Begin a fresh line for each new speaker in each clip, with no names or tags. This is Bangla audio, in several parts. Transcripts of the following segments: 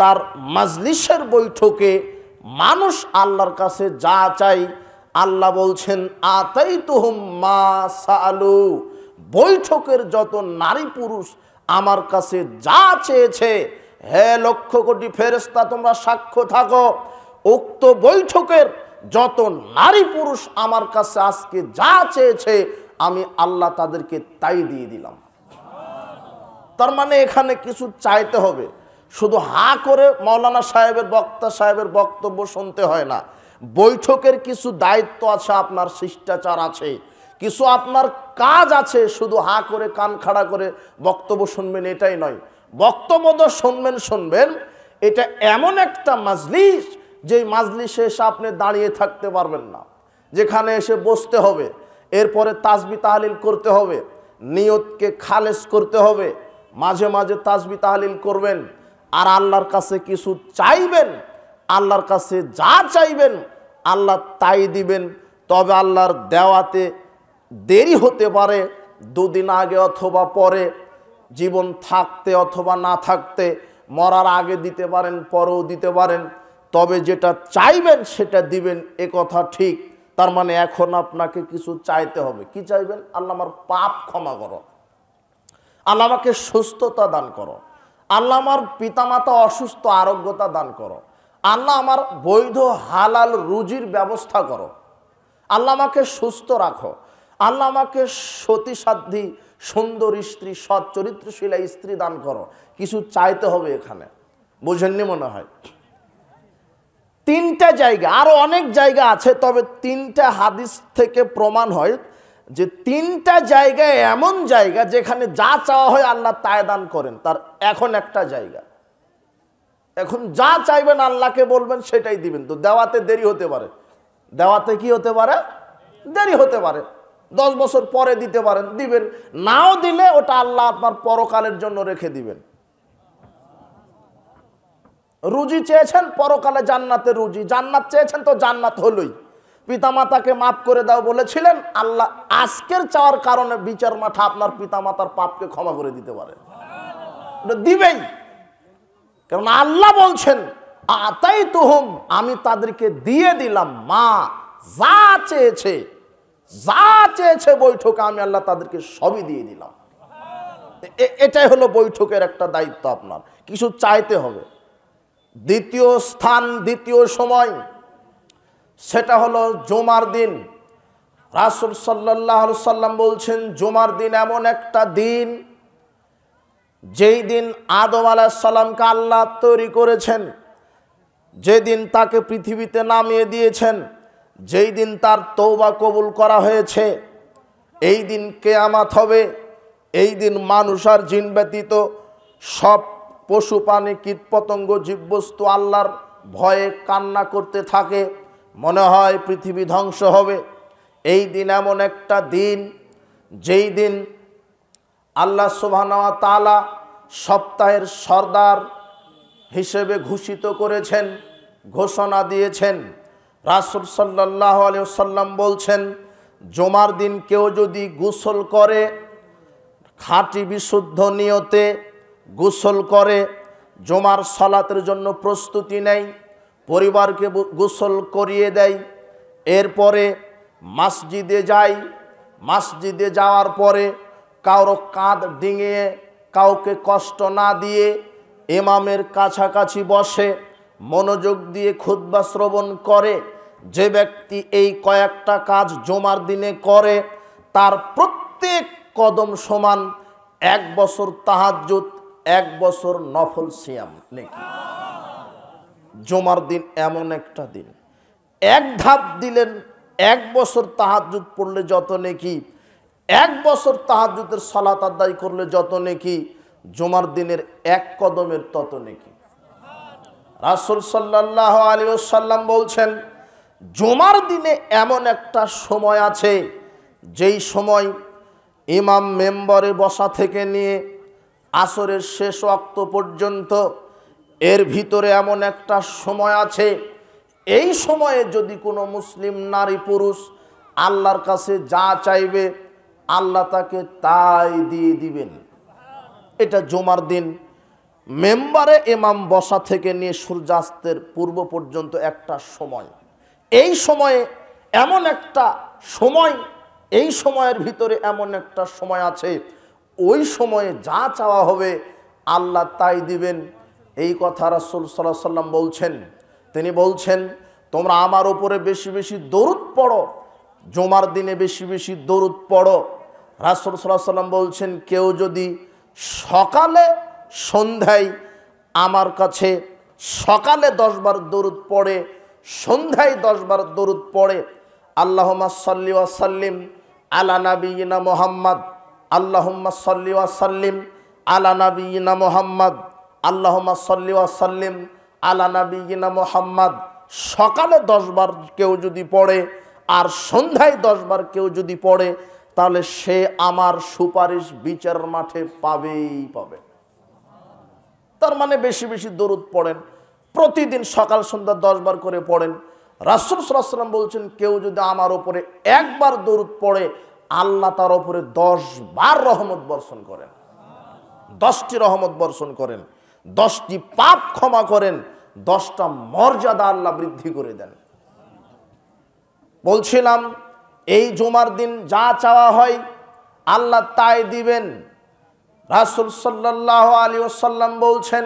তার মাজলিসের বৈঠকে মানুষ আল্লাহর কাছে যা চাই, আল্লাহ বলছেন আতাইতুহুম মা সাআলু, বৈঠকের যত নারী পুরুষ আমার কাছে যা চেয়েছে, হে লক্ষ কোটি ফেরেশতা তোমরা সাক্ষ্য থাকো, উক্ত বৈঠকের যত নারী পুরুষ আমার কাছে আজকে যা চেয়েছে আমি আল্লাহ তাদেরকে তাই দিয়ে দিলাম। তার মানে এখানে কিছু চাইতে হবে, শুধু হা করে মাওলানা সাহেবের বক্তা সাহেবের বক্তব্য শুনতে হয় না। বৈঠকের কিছু দায়িত্ব আছে, আপনার শিষ্টাচার আছে, কিছু আপনার কাজ আছে। শুধু হা করে কান খাড়া করে বক্তব্য শুনবেন এটাই নয়, বক্তব্য তো শুনবেন। এটা এমন একটা মাজলিস যেই মাজলিসে এসে আপনি দাঁড়িয়ে থাকতে পারবেন না, যেখানে এসে বসতে হবে, এরপরে তাসবিহ তাহলিল করতে হবে, নিয়তকে খালেস করতে হবে, মাঝে মাঝে তাসবিহ তাহলিল করবেন, আর আল্লাহর কাছে কিছু চাইবেন। আল্লাহর কাছে যা চাইবেন আল্লাহ তাই দিবেন। তবে আল্লাহর দেওয়াতে দেরি হতে পারে, দুদিন আগে অথবা পরে, জীবন থাকতে অথবা না থাকতে, মরার আগে দিতে পারেন, পরেও দিতে পারেন। তবে যেটা চাইবেন সেটা দিবেন, এ কথা ঠিক। তার মানে এখন আপনাকে কিছু চাইতে হবে। কি চাইবেন? আল্লাহ আমার পাপ ক্ষমা করো, আল্লাহ আমাকে সুস্থতা দান করো, আল্লাহ আমার পিতামাতা অসুস্থ আরোগ্যতা দান করো, আল্লাহ আমার বৈধ হালাল রুজির ব্যবস্থা করো, আল্লাহ আমাকে সুস্থ রাখো, আল্লাহ আমাকে সতীসাধ্যী সুন্দর স্ত্রী, সৎ চরিত্রশীলা স্ত্রী দান করো। কিছু চাইতে হবে এখানে, বুঝেননি মনে হয়? তিনটা জায়গা, আরো অনেক জায়গা আছে, তবে তিনটা হাদিস থেকে প্রমাণ হয় যে তিনটা জায়গায় এমন জায়গা যেখানে যা চাওয়া হয় আল্লাহ তাই দান করেন। তার এখন একটা জায়গা, এখন যা চাইবেন আল্লাহকে বলবেন সেটাই দিবেন। তো দেওয়াতে দেরি হতে পারে, দেওয়াতে কি হতে পারে? দেরি হতে পারে, 10 বছর পরে দিতে পারেন, দিবেন। নাও দিলে ওটা আল্লাহ আপনার পরকালের জন্য রেখে দিবেন। রুজি চেয়েছেন, পরকালে জান্নাতে রুজি, জান্নাত চেয়েছেন তো জান্নাত হলোই। পিতামাতাকে মাফ করে দাও বলেছিলেন, আল্লাহ আজকের চাওয়ার কারণে বিচার মাঠে আপনার পিতামাতার পাপকে ক্ষমা করে দিতে পারে, দিবেই। কারণ আল্লাহ বলছেন আতাইতুহুম, আমি তাদেরকে দিয়ে দিলাম, মা যা চেয়েছে, যা চেয়েছে বৈঠকে আমি আল্লাহ তাদেরকে সবই দিয়ে দিলাম। এটাই হলো বৈঠকের একটা দায়িত্ব, আপনার কিছু চাইতে হবে। দ্বিতীয় স্থান, দ্বিতীয় সময়, সেটা হলো জুমার দিন। রাসূল সাল্লাল্লাহু আলাইহি সাল্লাম বলছেন জুমার দিন এমন একটা দিন যেই দিন আদম আলাইহিস সালামকে আল্লাহ তৈরি করেছেন, যেদিন তাকে পৃথিবীতে নামিয়ে দিয়েছেন, যেই দিন তার তওবা কবুল করা হয়েছে, এই দিন কিয়ামত হবে। এই দিন মানুষ আর জিন ব্যতীত সব পশু প্রাণী কীটপতঙ্গ জীববস্তু আল্লাহর ভয়ে কান্না করতে থাকে, মনে হয় পৃথিবী ধ্বংস হবে। এই দিন এমন একটা দিন যেই দিন আল্লাহ সুবহানাহু ওয়া তাআলা সপ্তাহের সরদার হিসেবে ঘোষিত করেছেন, ঘোষণা দিয়েছেন। রাসূল সাল্লাল্লাহু আলাইহি ওয়াসাল্লাম বলছেন জুমার দিন কেউ যদি গোসল করে, খাঁটি বিশুদ্ধ নিয়তে গোসল করে, জুমার সালাতের জন্য প্রস্তুতি নেয়, পরিবারকে গোসল করিয়ে দেয়, এরপরে মসজিদে যায়, মসজিদে যাওয়ার পরে কারো কাঁধ ডিঙিয়ে কাউকে কষ্ট না দিয়ে ইমামের কাছাকাছি বসে মনোযোগ দিয়ে খুতবা শ্রবণ করে, যে ব্যক্তি এই কয়েকটা কাজ জুমার দিনে করে তার প্রত্যেক কদম সমান 1 বছর তাহাজ্জুদ, 1 বছর নফল সিয়াম নেকি। জুমার দিন এমন একটা দিন, এক ধাপ দিলেন 1 বছর তাহাজ্জুদ পড়লে যত নেকি, 1 বছর তাহাজ্জুদের সালাত আদায় করলে যত নেকি, জুমার দিনের 1 কদমের তত নেকি। রাসূল সাল্লাল্লাহু আলাইহি ওয়াসাল্লাম বলছেন জুমার দিনে এমন একটা সময় আছে যেই সময় ইমাম মেম্বরে বসা থেকে নিয়ে আসরের শেষ ওয়াক্ত পর্যন্ত, এর ভিতরে এমন একটা সময় আছে, এই সময়ে যদি কোনো মুসলিম নারী পুরুষ আল্লাহর কাছে যা চাইবে আল্লাহ তাকে তাই দিয়ে দিবেন। এটা জুমার দিন। মেম্বারে ইমাম বসা থেকে নিয়ে সূর্যাস্তের পূর্ব পর্যন্ত একটা সময়, এই সময়ে এমন একটা সময়, এই সময়ের ভিতরে এমন একটা সময় আছে, ওই সময়ে যা চাওয়া হবে আল্লাহ তাই দিবেন। এই কথা রাসূল সাল্লাল্লাহু আলাইহি সাল্লাম বলছেন। তিনি বলছেন, তোমরা আমার উপরে বেশি বেশি দরুদ পড়ো, জুমার দিনে বেশি বেশি দরুদ পড়ো। রাসূল সাল্লাল্লাহু আলাইহি সাল্লাম বলছেন, কেউ যদি সকালে সন্ধ্যায় আমার কাছে সকালে 10 বার দরুদ পড়ে, সন্ধ্যায় 10 বার দরুদ পড়ে, আল্লাহুম্মা সাল্লি ওয়া সাল্লিম আলা নাবিয়িনা মুহাম্মদ, আল্লাহুম্মা সাল্লি ওয়া সাল্লিম আলা নাবিয়িনা মুহাম্মদ, আল্লাহুম্মা সাল্লি ওয়া সাল্লিম আলা নাবিয়িনা মুহাম্মদ, সকালে 10 বার কেউ যদি পড়ে আর সন্ধ্যায় 10 বার কেউ যদি পড়ে, তাহলে সে আমার সুপারিশ বিচার মাঠে পাবেই পাবে। তার মানে বেশি বেশি দরুদ পড়েন, প্রতিদিন সকাল সন্ধ্যা 10 বার করে পড়েন। রাসূল সাল্লাল্লাহু আলাইহি সাল্লাম বলছেন, কেউ যদি আমার উপরে একবার দরুদ পড়ে, আল্লাহ তার উপরে 10 বার রহমত বর্ষণ করেন, 10টি রহমত বর্ষণ করেন, 10টি পাপ ক্ষমা করেন, 10টা মর্যাদা আল্লাহ বৃদ্ধি করে দেন। বলছিলাম, এই জুমার দিন যা চাওয়া হয় আল্লাহ তাই দিবেন। রাসূল সাল্লাল্লাহু আলাইহি ওয়াসাল্লাম বলছেন,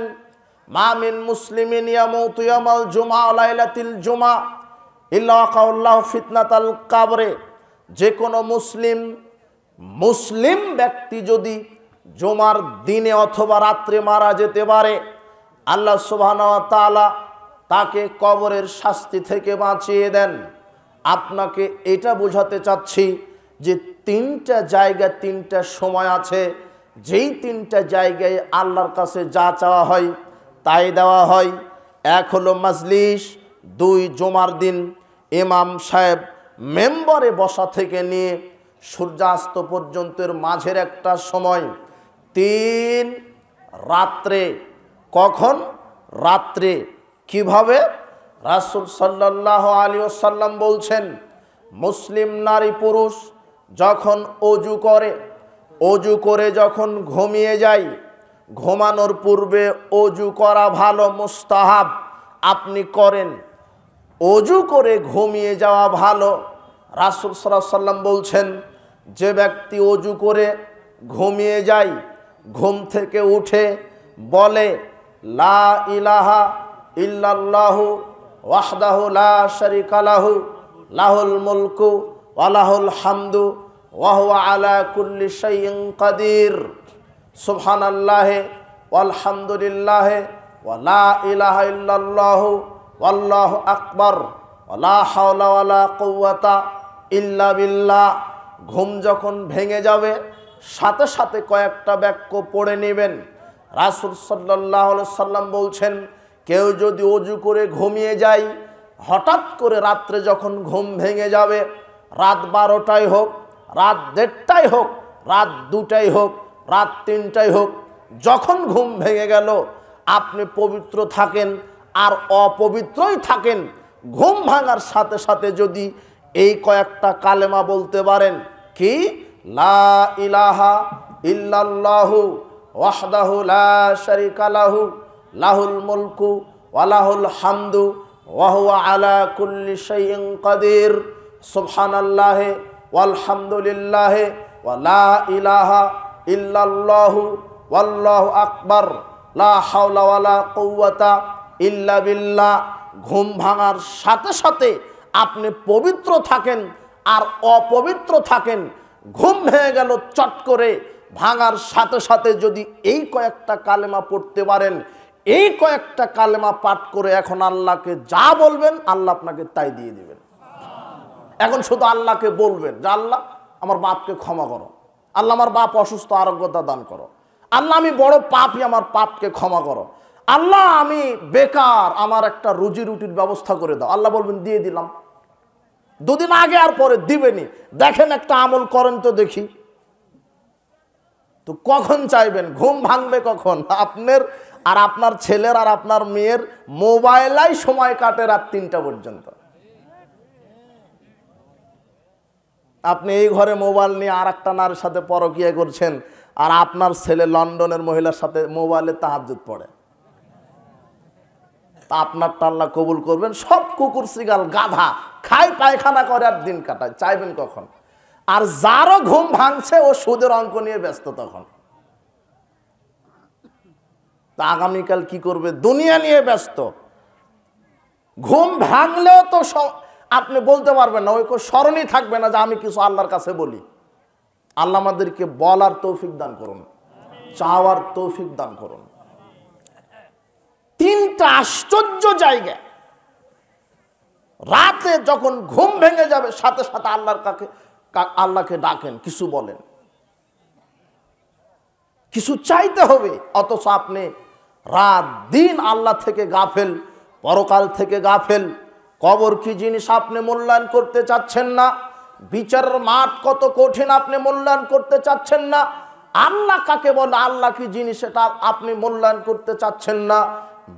মা মিন মুসলিমিন ইয়ামুতু ইয়াউমাল জুমআ ওয়া লাইলাতিল জুমআ ইল্লা কাউল্লাহু ফিতনাতাল কাবরে। যে কোনো মুসলিম ব্যক্তি যদি জুমার দিনে অথবা রাত্রে মারা যেতে পারে, আল্লাহ সুবহানাহু ওয়া তাআলা তাকে কবরের শাস্তি থেকে বাঁচিয়ে দেন। আপনাকে এটা বোঝাতে চাচ্ছি যে 3টা জায়গা, 3টা সময় আছে, যেই 3টা জায়গায় আল্লাহর কাছে যা চাওয়া হয় তাই দেওয়া হয়। এক হলো মাজলিস, 2 জুমার দিন ইমাম সাহেব মেম্বারে বসা থেকে নিয়ে সূর্যাস্ত পর্যন্তের মাঝের একটা সময়, 3 রাত্রে। কখন? রাত্রে। কিভাবে? রাসূল সাল্লাল্লাহু আলাইহি ওয়াসাল্লাম বলছেন, মুসলিম নারী পুরুষ যখন অজু করে যখন ঘুমিয়ে যায়, ঘুমানোর পূর্বে অজু করা ভালো, মুস্তাহাব, আপনি করেন। অজু করে ঘুমিয়ে যাওয়া ভালো। রাসূল সাল্লাল্লাহু আলাইহি ওয়াসাল্লাম বলছেন, যে ব্যক্তি অজু করে ঘুমিয়ে যায়, ঘুম থেকে উঠে বলে লা ইলাহা ইল্লাল্লাহু ওয়াহদাহু লা শারীকা লাহু লাহুল মুলকু ওয়া লাহুল হামদু ওয়া হুয়া আলা কুল্লি শাইইন কাদির, সুবহানাল্লাহি ওয়ালহামদুলিল্লাহি ওয়া লা ইলাহা ইল্লাল্লাহু ওয়াল্লাহু আকবার ওয়া লা হাওলা ওয়া লা কুওয়াতা ইল্লা বিল্লাহ। ঘুম যখন ভেঙে যাবে, সাথে সাথে কয়েকটা বাক্য পড়ে নেবেন। রাসূল সাল্লাল্লাহু আলাইহি সাল্লাম বলছেন, কেউ যদি অজু করে ঘুমিয়ে যায়, হঠাৎ করে রাত্রে যখন ঘুম ভেঙে যাবে, রাত 12টাই হোক, রাত 1:30টাই হোক, রাত 2টাই হোক, রাত 3টাই হোক, যখন ঘুম ভেঙে গেল, আপনি পবিত্র থাকেন আর অপবিত্রই থাকেন, ঘুম ভাঙার সাথে সাথে যদি এই কয়েকটা কালেমা বলতে পারেন, কি? লা ইলাহা ইল্লাল্লাহু ওয়াহদাহু লা শারীকা লাহু লাহুল মুলকু ওয়া লাহুল হামদু ওয়া হুয়া আলা কুল্লি শাইইন কাদির, সুবহানাল্লাহি ওয়ালহামদুলিল্লাহি ওয়া লা ইলাহা ইল্লাল্লাহু ওয়াল্লাহু আকবার লা হাওলা ওয়া লা কুওয়াতা ইল্লা বিল্লাহ। ঘুম ভাঙার সাথে সাথে আপনি পবিত্র থাকেন আর অপবিত্র থাকেন। ঘুম ভেঙে গেল চট করে, ভাঙার সাথে সাথে যদি এই কয়েকটা কালেমা পড়তে পারেন, এই কয়েকটা কালেমা পাঠ করে এখন আল্লাহকে যা বলবেন, আল্লাহ আপনাকে তাই দিয়ে দিবেন। এখন শুধু আল্লাহকে বলবেন যে আল্লাহ আমার বাপকে ক্ষমা করো, আল্লাহ আমার বাপ অসুস্থ, আরোগ্যতা দান করো, আল্লাহ আমি বড় পাপী, আমার পাপকে ক্ষমা করো, আল্লাহ আমি বেকার, আমার একটা রুজি রুটির ব্যবস্থা করে দাও। আল্লাহ বলবেন দিয়ে দিলাম। 2 দিন আগে আর পরে দিবেনি। দেখেন একটা আমল করেন তো দেখি। তো কখন চাইবেন? ঘুম ভাঙবে কখন? আপনার আর আপনার ছেলের আর আপনার মেয়ের মোবাইলাই সময় কাটে রাত 3টা পর্যন্ত। আপনি এই ঘরে মোবাইল নিয়ে আর একটা নারীর সাথে পরকীয়া করছেন, আর আপনার ছেলে লন্ডনের মহিলার সাথে মোবাইলে তাহাজ্জুদ পড়ে, তা আপনারটা আল্লাহ কবুল করবেন? সব কুকুর শ্রীগাল গাধা খায় পায়খানা করে আর দিন কাটায়, চাইবেন কখন? আর যারও ঘুম ভাঙছে ও সুদের অঙ্ক নিয়ে ব্যস্ত তখন। তা আগামীকাল কি করবে? দুনিয়া নিয়ে ব্যস্ত। ঘুম ভাঙলেও তো আপনি বলতে পারবেন না, ওই স্মরণই থাকবে না যে আমি কিছু আল্লাহর কাছে বলি। আল্লাহ আমাদেরকে বলার তৌফিক দান করুন, চাওয়ার তৌফিক দান করুন। তিনটা আশ্চর্য জায়গা, রাতে যখন ঘুম ভেঙে যাবে সাথে সাথে আল্লাহকে ডাকেন, কিছু বলেন, কিছু চাইতে হবে। অথচ আপনি রাত দিন আল্লাহ থেকে গাফেল, পরকাল থেকে গাফেল। কবর কি জিনিস আপনি মূল্যায়ন করতে চাচ্ছেন না। বিচারের মাঠ কত কঠিন আপনি মূল্যায়ন করতে চাচ্ছেন না। আল্লাহ কাকে বলে, আল্লাহ কি জিনিস এটা আপনি মূল্যায়ন করতে চাচ্ছেন না।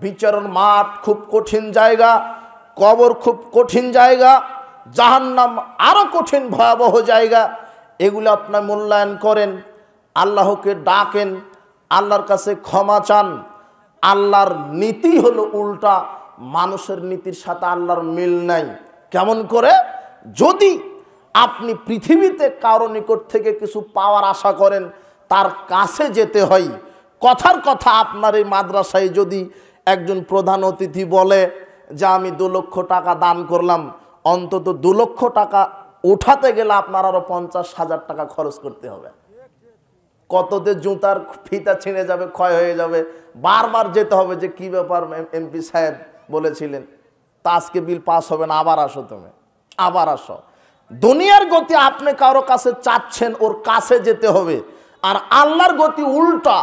বিচারের মাঠ খুব কঠিন জায়গা, কবর খুব কঠিন জায়গা, জাহান্নাম আরো কঠিন ভয়াবহ জায়গা। এগুলো আপনার মূল্যায়ন করেন, আল্লাহকে ডাকেন, আল্লাহর কাছে ক্ষমা চান। আল্লাহর নীতি হলো উল্টা, মানুষের নীতির সাথে আল্লাহর মিল নাই। কেমন করে? যদি আপনি পৃথিবীতে কারো নিকট থেকে কিছু পাওয়ার আশা করেন, তার কাছে যেতে হয়। কথার কথা, আপনার এই মাদ্রাসায় যদি একজন প্রধান অতিথি বলে যে আমি 2 লক্ষ টাকা দান করলাম, অন্তত 2 লক্ষ টাকা উঠাতে গেলে আপনার আরো 50,000 টাকা খরচ করতে হবে। কততে জুতার ফিতা ছিঁড়ে যাবে, ক্ষয় হয়ে যাবে, বারবার যেতে হবে যে কি ব্যাপার এমপি সাহেব বলেছিলেন, তা আজকে বিল পাস হবে না, আবার আসো, তুমি আবার আসো। দুনিয়ার গতি আপনি কারো কাছে চাচ্ছেন, ওর কাছে যেতে হবে। আর আল্লাহর গতি উল্টা,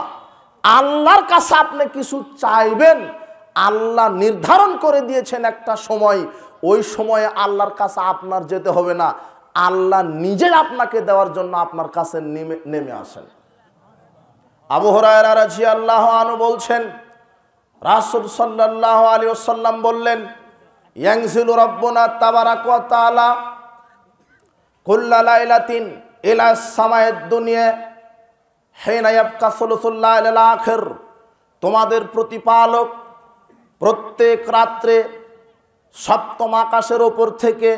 আল্লাহর কাছে আপনি কিছু চাইবেন, আল্লাহ নির্ধারণ করে দিয়েছেন একটা সময়, ওই সময়ে আল্লাহর কাছে আপনার যেতে হবে না, আল্লাহ নিজে আপনাকে দেওয়ার জন্য আপনার কাছে নেমে আসেন। আবু হুরায়রা রাদিয়াল্লাহু আনহু বলছেন, রাসূল সাল্লাল্লাহু আলাইহি ওয়াসাল্লাম বললেন, ইয়ানজিলু রাব্বুনা তাবারাকা ওয়া তাআলা কুল্লা লাইলাতিন ইলা সামায়েদ দুনিয়া হিনা ইয়াবকা সুলুসুল লাইলিল আখির। তোমাদের প্রতিপালক প্রত্যেক রাত্রে সপ্তম আকাশের উপর থেকে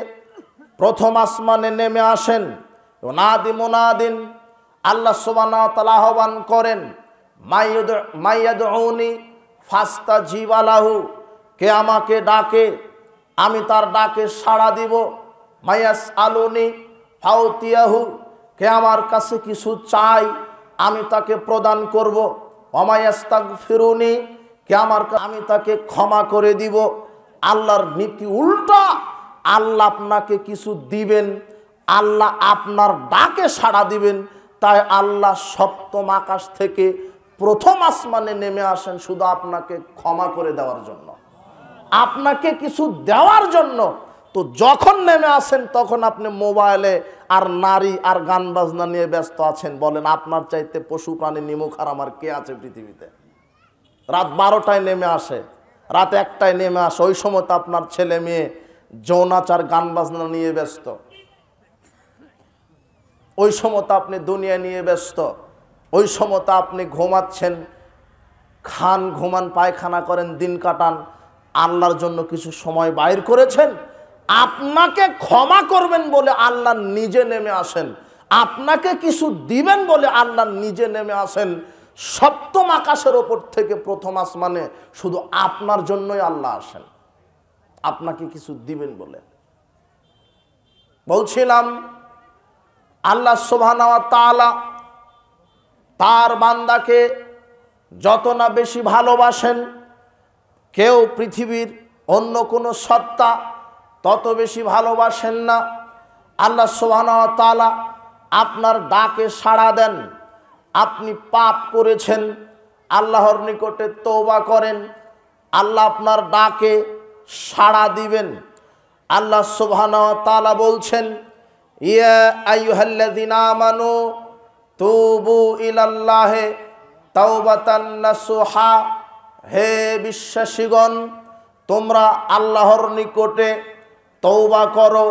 প্রথম আসমানে নেমে আসেন। নাদি মুনাদিন, আল্লাহ সুবহানাহু ওয়া তাআলা আহ্বান করেন, মাইয়াদউনি ফাস্তাজিব লাহু, কে আমাকে ডাকে আমি তার ডাকে সাড়া দিব। মায়াস আলুনি ফাউতিয়াহু, কে আমার কাছে কিছু চাই আমি তাকে প্রদান করব। ওমায়াস্তাগফিরুনি, কে আমি তাকে ক্ষমা করে দিব। আল্লাহর নীতি উল্টা, আল্লাহ আপনাকে কিছু দিবেন, আল্লাহ আপনার ডাকে সাড়া দিবেন। তাই আল্লাহ সপ্তম আকাশ থেকে প্রথম আসমানে নেমে আসেন শুধু আপনাকে ক্ষমা করে দেওয়ার জন্য, আপনাকে কিছু দেওয়ার জন্য। তো যখন নেমে আসেন তখন আপনি মোবাইলে আর নারী আর গান বাজনা নিয়ে ব্যস্ত আছেন। বলেন, আপনার চাইতে পশু প্রাণী নিমুখ আর আমার কে আছে পৃথিবীতে? রাত 12টায় নেমে আসে, রাত 1টায় নেমে আসে, ওই সময় তো আপনার ছেলে মেয়ে যৌনাচার গান বাজনা নিয়ে ব্যস্ত, ওই সময় তো আপনি দুনিয়া নিয়ে ব্যস্ত, ওই সময় তো আপনি ঘুমাচ্ছেন, খান, ঘুমান, পায়খানা করেন, দিন কাটান। আল্লাহর জন্য কিছু সময় বাইর করেছেন, আপনাকে ক্ষমা করবেন বলে আল্লাহ নিজে নেমে আসেন, আপনাকে কিছু দিবেন বলে আল্লাহ নিজে নেমে আসেন সপ্তম আকাশের ওপর থেকে প্রথম আসমানে। শুধু আপনার জন্যই আল্লাহ আসেন, আপনাকে কিছু দিবেন বলে। বলছিলাম, আল্লাহ সুবহানাহু ওয়া তাআলা তার বান্দাকে যত না বেশি ভালোবাসেন, কেউ পৃথিবীর অন্য কোনো সত্তা তত বেশি ভালোবাসেন না। আল্লাহ সুবহানাহু ওয়া তাআলা আপনার ডাকে সাড়া দেন। আপনি পাপ করেছেন, আল্লাহর নিকটে তওবা করেন, আল্লাহ আপনার ডাকে সাড়া দিবেন। আল্লাহ সুবহানাহু ওয়া তাআলা বলছেন, ইয়া আইয়ুহাল্লাযিনা আমানু তুবু ইলাল্লাহি তাওবাতান নাসুহা, হে বিশ্বাসীগণ তোমরা আল্লাহর নিকটে তওবা করো,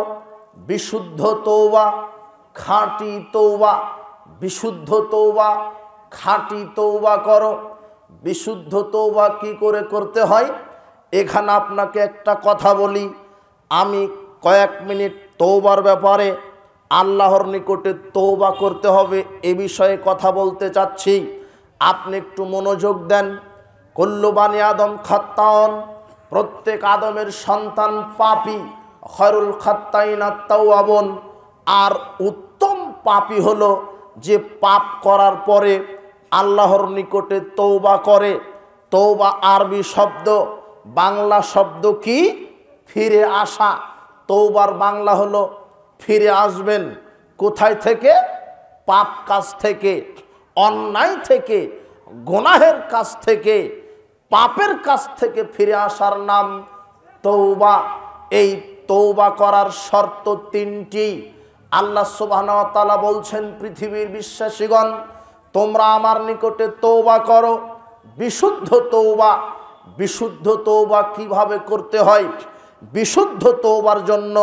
বিশুদ্ধ তওবা, খাঁটি তওবা, বিশুদ্ধ তওবা, খাঁটি তওবা করো। বিশুদ্ধ তওবা কি করে করতে হয়, এখানে আপনাকে একটা কথা বলি। আমি কয়েক মিনিট তওবার ব্যাপারে, আল্লাহর নিকটে তওবা করতে হবে এ বিষয়ে কথা বলতে চাচ্ছি। আপনি একটু মনোযোগ দেন। কুল্লু বানি আদম খাত্তাউন, প্রত্যেক আদমের সন্তান পাপী। খয়রুল খাত্তাইনা তাওয়াবুন, আর উত্তম পাপী হলো যে পাপ করার পরে আল্লাহর নিকটে তওবা করে। তওবা আরবি শব্দ, বাংলা শব্দ কি? ফিরে আসা। তওবার বাংলা হলো ফিরে আসবেন। কোথায় থেকে? পাপ কাজ থেকে, অন্যায় থেকে, গুনাহের কাজ থেকে, পাপের কাছ থেকে ফিরে আসার নাম তওবা। এই তওবা করার শর্ত তিনটি। আল্লাহ সুবহানাহু ওয়া তাআলা বলছেন, পৃথিবীর বিশ্বাসীগণ তোমরা আমার নিকটে তওবা করো, বিশুদ্ধ তওবা। বিশুদ্ধ তওবা কিভাবে করতে হয়? বিশুদ্ধ তওবার জন্য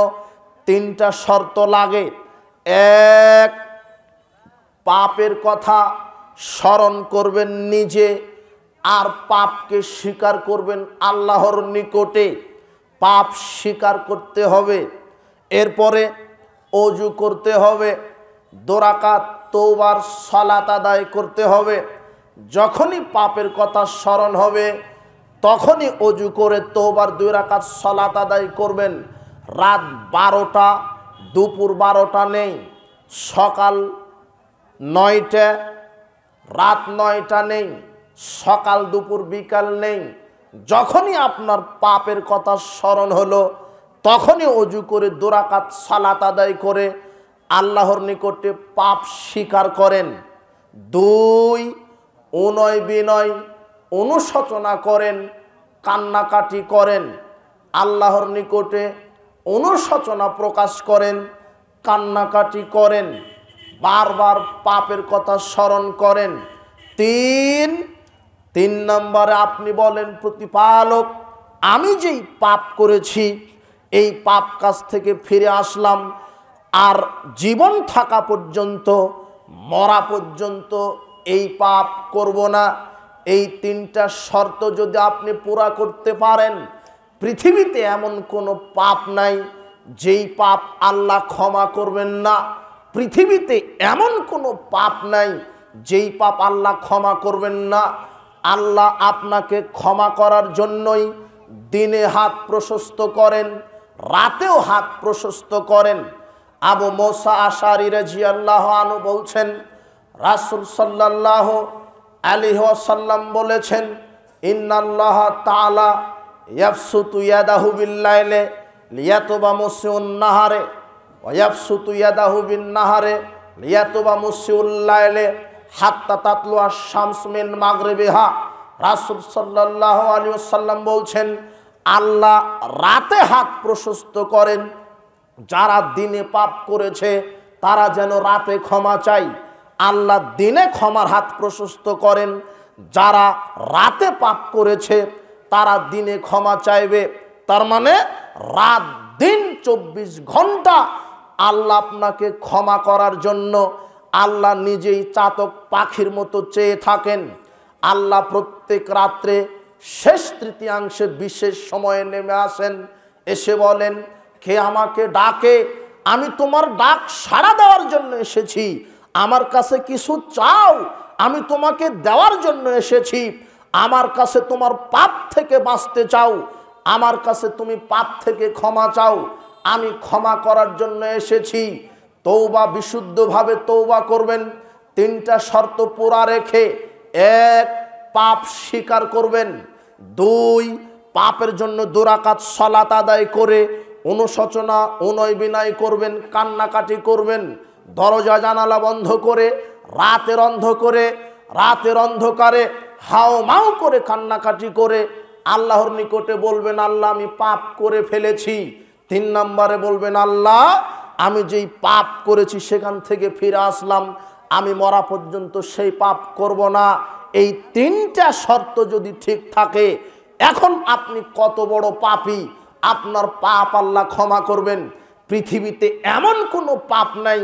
তিনটা শর্ত লাগে। এক, পাপের কথা স্মরণ করবেন নিজে, আর পাপকে স্বীকার করবেন আল্লাহর নিকটে। পাপ স্বীকার করতে হবে। এরপরে ওযু করতে হবে, 2 রাকাত তওবার সালাত আদায় করতে হবে। যখনই পাপের কথা স্মরণ হবে তখনই ওযু করে তওবার 2 রাকাত সালাত আদায় করবেন। রাত 12টা, দুপুর 12টা নেই, সকাল 9টা, রাত 9টা নেই, সকাল দুপুর বিকাল নেই। যখনই আপনার পাপের কথা স্মরণ হলো তখনই ওযু করে 2 রাকাত সালাত আদায় করে আল্লাহর নিকটে পাপ স্বীকার করেন। 2, অনুনয় বিনয় অনুশোচনা করেন, কান্নাকাটি করেন, আল্লাহর নিকটে অনুশোচনা প্রকাশ করেন, কান্নাকাটি করেন, বারবার পাপের কথা স্মরণ করেন। 3 নম্বরে আপনি বলেন, প্রতিপালক আমি যেই পাপ করেছি এই পাপ কাজ থেকে ফিরে আসলাম, আর জীবন থাকা পর্যন্ত, মরা পর্যন্ত এই পাপ করব না। এই 3টা শর্ত যদি আপনি পুরা করতে পারেন, পৃথিবীতে এমন কোনো পাপ নাই যেই পাপ আল্লাহ ক্ষমা করবেন না। পৃথিবীতে এমন কোনো পাপ নাই যেই পাপ আল্লাহ ক্ষমা করবেন না। আল্লাহ আপনাকে ক্ষমা করার জন্যই দিনে হাত প্রশস্ত করেন, রাতেও হাত প্রশস্ত করেন। আবু মুসা আশআরী রাদিয়াল্লাহু আনহু বলছেন, রাসূল সাল্লাল্লাহু আলাইহি ওয়াসাল্লাম বলেছেন, ইন্নাল্লাহ তাআলা ইয়াবসুতু ইয়াদাহু বিল-লাইলি লিয়াতুবা মুসিউন নাহারে ওয়া ইয়াবসুতু ইয়াদাহু বিন-নাহারে লিয়াতুবা মুসিউল লাইলি হাত্তা তাতলু আশ-শামস মিন মাগরিবিহা। রাসূল সাল্লাল্লাহু আলাইহি ওয়াসাল্লাম বলছেন, আল্লাহ রাতে হাত প্রশস্ত করেন, যারা দিনে পাপ করেছে তারা যেন রাতে ক্ষমা চায়। আল্লাহ দিনে ক্ষমার হাত প্রশস্ত করেন, যারা রাতে পাপ করেছে তারা দিনে ক্ষমা চাইবে। তার মানে রাত দিন 24 ঘন্টা আল্লাহ আপনাকে ক্ষমা করার জন্য আল্লাহ নিজেই চাতক পাখির মতো চেয়ে থাকেন। আল্লাহ প্রত্যেক রাত্রে শেষ তৃতীয়াংশে বিশেষ সময়ে নেমে আসেন, এসে বলেন, কে আমাকে ডাকে, আমি তোমার ডাক সাড়া দেওয়ার জন্য এসেছি। আমার কাছে কিছু চাও, আমি তোমাকে দেওয়ার জন্য এসেছি। আমার কাছে তোমার পাপ থেকে বাঁচতে চাও, আমার কাছে তুমি পাপ থেকে ক্ষমা চাও, আমি ক্ষমা করার জন্য এসেছি। তওবা বিশুদ্ধভাবে তওবা করবেন 3টা শর্ত পুরা রেখে। 1, পাপ স্বীকার করবেন। 2, পাপের জন্য 2 রাকাত সালাত আদায় করে অনুশোচনা অনুনয় বিনয় করবেন, কান্নাকাটি করবেন। দরজা জানালা বন্ধ করে রাতের অন্ধকারে হাও মাও করে কান্নাকাটি করে আল্লাহর নিকটে বলবেন, আল্লাহ আমি পাপ করে ফেলেছি। 3 নম্বরে বলবেন, আল্লাহ আমি যেই পাপ করেছি সেখান থেকে ফিরে আসলাম, আমি মরা পর্যন্ত সেই পাপ করব না। এই 3টা শর্ত যদি ঠিক থাকে, এখন আপনি কত বড় পাপী, আপনার পাপ আল্লাহ ক্ষমা করবেন। পৃথিবীতে এমন কোনো পাপ নাই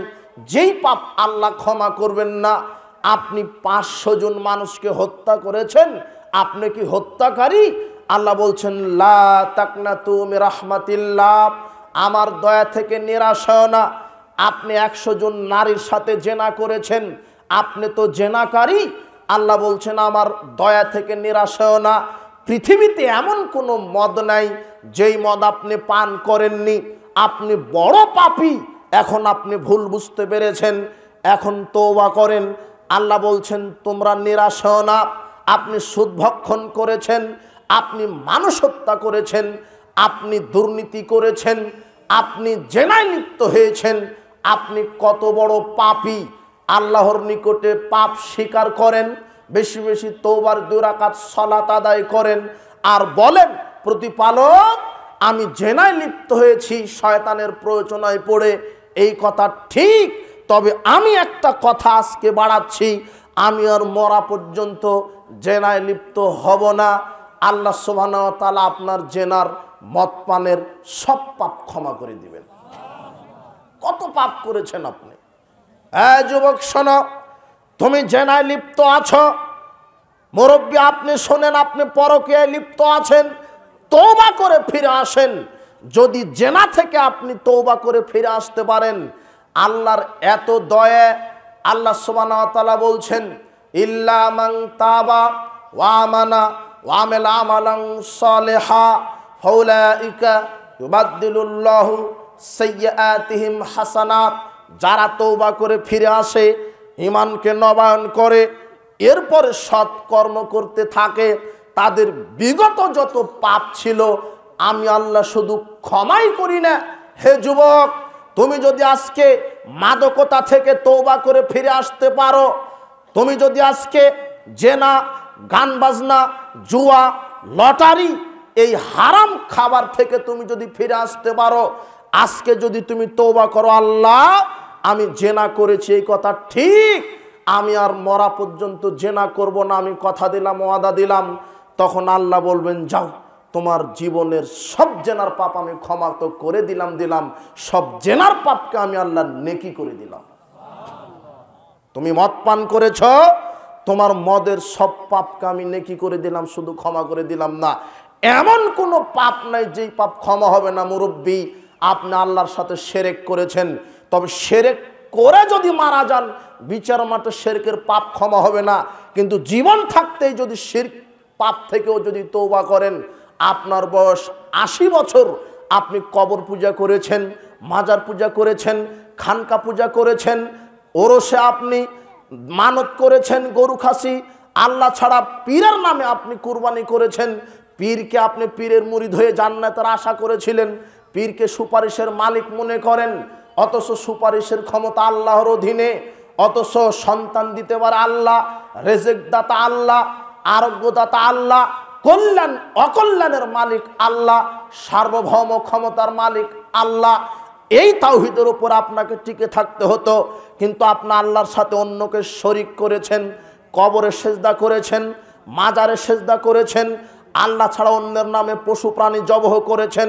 যেই পাপ আল্লাহ ক্ষমা করবেন না। আপনি 500 জন মানুষকে হত্যা করেছেন, আপনি কি হত্যাকারী? আল্লাহ বলছেন লা তাকনাতু মির রাহমাতিল্লাহ, আমার দয়া থেকে নিরাশ হয় না। আপনি 100 জন নারীর সাথে জেনা করেছেন, আপনি তো জেনাকারী। আল্লাহ বলছেন আমার দয়া থেকে নিরাশ হয় না। পৃথিবীতে এমন কোনো মদ নাই যেই মদ আপনি পান করেননি। আপনি বড় পাপী, এখন আপনি ভুল বুঝতে পেরেছেন, এখন তওবা করেন। আল্লাহ বলছেন তোমরা নিরাশ হও না। আপনি সুদ ভক্ষণ করেছেন, আপনি মানুষ হত্যা করেছেন, আপনি দুর্নীতি করেছেন, আপনি জেনায় লিপ্ত হয়েছেন, আপনি কত বড় পাপী। আল্লাহর নিকটে পাপ স্বীকার করেন, বেশি বেশি তওবার 2 রাকাত সালাত আদায় করেন, আর বলেন প্রতিপালক আমি জেনায় লিপ্ত হয়েছি শয়তানের প্ররোচনায় পড়ে, এই কথা ঠিক। তবে আমি একটা কথা আজকে বাড়াচ্ছি, আমি আর মরা পর্যন্ত জেনায় লিপ্ত হব না। আল্লাহ সুবহানাহু ওয়া তাআলা আপনার জেনার মদ পানের সব পাপ ক্ষমা করে দিবেন। কত পাপ করেছেন আপনি। যুবক শোনো, তুমি জেনায় লিপ্ত আছো, মুরব্বী আপনি শোনেন, আপনি পরকীয়ায় লিপ্ত আছেন, তওবা করে ফিরে আসেন। যদি জেনা থেকে আপনি তওবা করে ফিরে আসতে পারেন, আল্লাহর এত দয়া। আল্লাহ সুবহানাহু ওয়া তাআলা বলছেন ইল্লা মান তাবা ওয়া আমানা ওয়া আমিলা আমালান সালিহা ফাউলাইকা ইউবাদদিলুল্লাহু সাইয়্যাতিহিম হাসানাত। যারা তওবা করে ফিরে আসে, ঈমানকে নবায়ন করে, এরপরে সৎ কর্ম করতে থাকে, তাদের বিগত যত পাপ ছিল আমি আল্লাহ শুধু ক্ষমাই করি না। হে যুবক, তুমি যদি আজকে মাদকতা থেকে তওবা করে ফিরে আসতে পারো, তুমি যদি আজকে জেনা, গান বাজনা, জুয়া, লটারি, এই হারাম খাবার থেকে তুমি যদি ফিরে আসতে পারো, আজকে যদি তুমি তওবা করো আল্লাহ আমি জেনা করেছি এই কথা ঠিক, আমি আর মরা পর্যন্ত জেনা করব না, আমি কথা দিলাম, ওয়াদা দিলাম, তখন আল্লাহ বলবেন যাও, তোমার জীবনের সব জেনার পাপ আমি ক্ষমা তো করে দিলাম, সব জেনার পাপকে আমি আল্লাহ নেকি করে দিলাম। তুমি মদ পান করেছ, তোমার মদের সব পাপকে আমি নেকি করে দিলাম, শুধু ক্ষমা করে দিলাম না। এমন কোনো পাপ নাই যেই পাপ ক্ষমা হবে না। মুরব্বী, আপনি আল্লাহর সাথে শিরক করেছেন, তবে শিরক করে যদি মারা যান, বিচার মাঠে শিরকের পাপ ক্ষমা হবে না। কিন্তু জীবন থাকতেই যদি শিরক পাপ থেকেও যদি তওবা করেন, আপনার বয়স 80 বছর, আপনি কবর পূজা করেছেন, মাজার পূজা করেছেন, খানকা পূজা করেছেন, ওরসে আপনি মানত করেছেন, গরু খাসি, আল্লাহ ছাড়া পীরের নামে আপনি কুরবানি করেছেন, পীরকে আপনি পীরের মুরিদ হয়ে জান্নাতের আশা করেছিলেন, পীরকে সুপারিশের মালিক মনে করেন, অথচ সুপারিশের ক্ষমতা আল্লাহর অধীনে, অথচ সন্তান দিতে পারে আল্লাহ, রেজেক দাতা আল্লাহ, আরোগ্যদাতা আল্লাহ, কল্যাণ অকল্যাণের মালিক আল্লাহ, সার্বভৌম ক্ষমতার মালিক আল্লাহ। এই তাওহীদের উপর আপনাকে টিকে থাকতে হতো, কিন্তু আপনি আল্লাহর সাথে অন্যকে শরীক করেছেন, কবরে সেজদা করেছেন, মাজারে সেজদা করেছেন, আল্লাহ ছাড়া অন্যের নামে পশু প্রাণী জবহ করেছেন,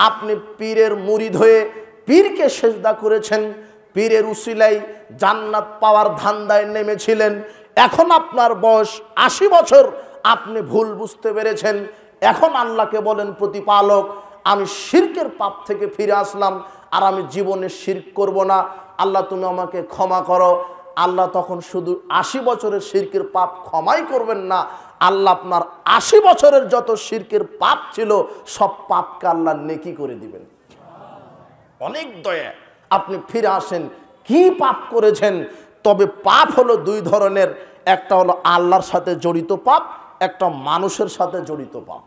আপনি পীরের মুরিদ হয়ে পীরকে সেজদা করেছেন, পীরের উসিলায় জান্নাত পাওয়ার ধান্দায় নেমেছিলেন। এখন আপনার বয়স 80 বছর, আপনি ভুল বুঝতে পেরেছেন। এখন আল্লাহকে বলেন প্রতিপালক আমি শিরকের পাপ থেকে ফিরে আসলাম, আর আমি জীবনে শিরক করব না, আল্লাহ তুমি আমাকে ক্ষমা করো। আল্লাহ তখন শুধু 80 বছরের শিরকের পাপ ক্ষমাই করবেন না, আল্লাহ আপনার 80 বছরের যত শিরকের পাপ ছিল সব পাপকে আল্লাহ নেকি করে দিবেন। অনেক দয়া। আপনি ফিরে আসেন, কি পাপ করেছেন? তবে পাপ হলো 2 ধরনের, একটা হলো আল্লাহর সাথে জড়িত পাপ, একটা মানুষের সাথে জড়িত পাপ।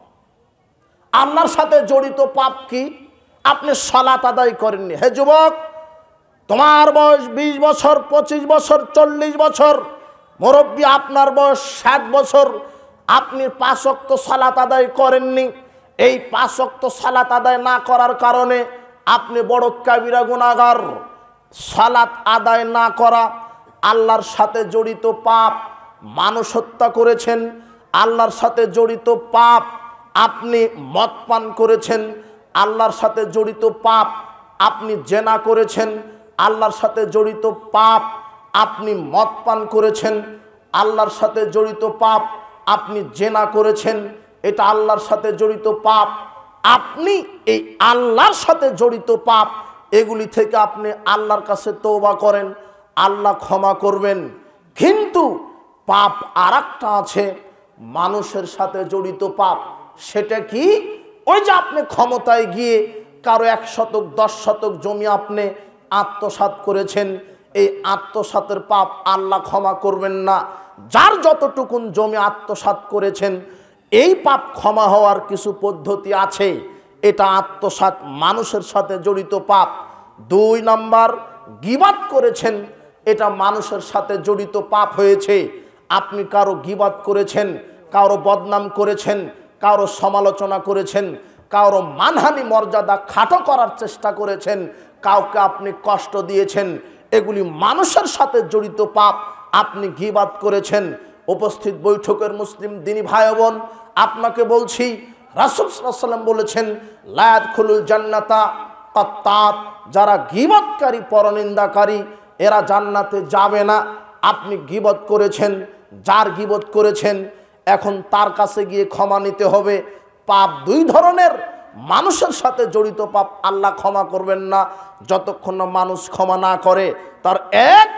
আল্লাহর সাথে জড়িত পাপ কি? আপনি সালাত আদায় করেননি। হে যুবক, তোমার বয়স 20 বছর, 25 বছর, 40 বছর, মুরব্বী আপনার বয়স 60 বছর, আপনি 5 ওয়াক্ত সালাত আদায় করেননি। এই 5 ওয়াক্ত সালাত আদায় না করার কারণে আপনি বড় কাবিরা গুনাহগার। সালাত আদায় না করা আল্লাহর সাথে জড়িত পাপ। মানুষ হত্যা করেছেন, আল্লাহর সাথে জড়িত পাপ। আপনি মদ পান করেছেন, আল্লাহর সাথে জড়িত পাপ। আপনি জেনা করেছেন, আল্লাহর সাথে জড়িত পাপ। আপনি মদ পান করেছেন, আল্লাহর সাথে জড়িত পাপ। আপনি জেনা করেছেন, এটা আল্লাহর সাথে জড়িত পাপ। আপনি এই আল্লাহর সাথে জড়িত পাপ, এগুলি থেকে আপনি আল্লাহর কাছে তওবা করেন, আল্লাহ ক্ষমা করবেন। কিন্তু পাপ আরেকটা আছে, মানুষের সাথে জড়িত পাপ। সেটা কি? ওই যে আপনি ক্ষমতায় গিয়ে কারো 1 শতক 10 শতক জমি আপনি আত্মসাৎ করেছেন, এই আত্মসাতের পাপ আল্লাহ ক্ষমা করবেন না। যার যতটুকুন জমি আত্মসাৎ করেছেন, এই পাপ ক্ষমা হওয়ার কিছু পদ্ধতি আছে। এটা আত্মসাৎ, মানুষের সাথে জড়িত পাপ। 2 নাম্বার, গীবাত করেছেন, এটা মানুষের সাথে জড়িত পাপ হয়েছে। আপনি কারো গীবাত করেছেন, কারো বদনাম করেছেন, কারো সমালোচনা করেছেন, কারো মানহানি মর্যাদা খাটো করার চেষ্টা করেছেন, কাউকে আপনি কষ্ট দিয়েছেন, এগুলি মানুষের সাথে জড়িত পাপ। আপনি গীবাত করেছেন। উপস্থিত বৈঠকের মুসলিম দিনী ভাই বোন, আপনাকে বলছি, রাসূল সাল্লাল্লাহু আলাইহি ওয়াসাল্লাম বলেছেন, লা ইয়াদখুলুল জান্নাতা কাত্তাত, যারা গীবতকারী, পরনিন্দাকারী, এরা জান্নাতে যাবে না। আপনি গীবত করেছেন, যার গীবত করেছেন, এখন তার কাছে গিয়ে ক্ষমা নিতে হবে। পাপ 2 ধরনের, মানুষের সাথে জড়িত পাপ আল্লাহ ক্ষমা করবেন না যতক্ষণ না মানুষ ক্ষমা না করে। তার এক,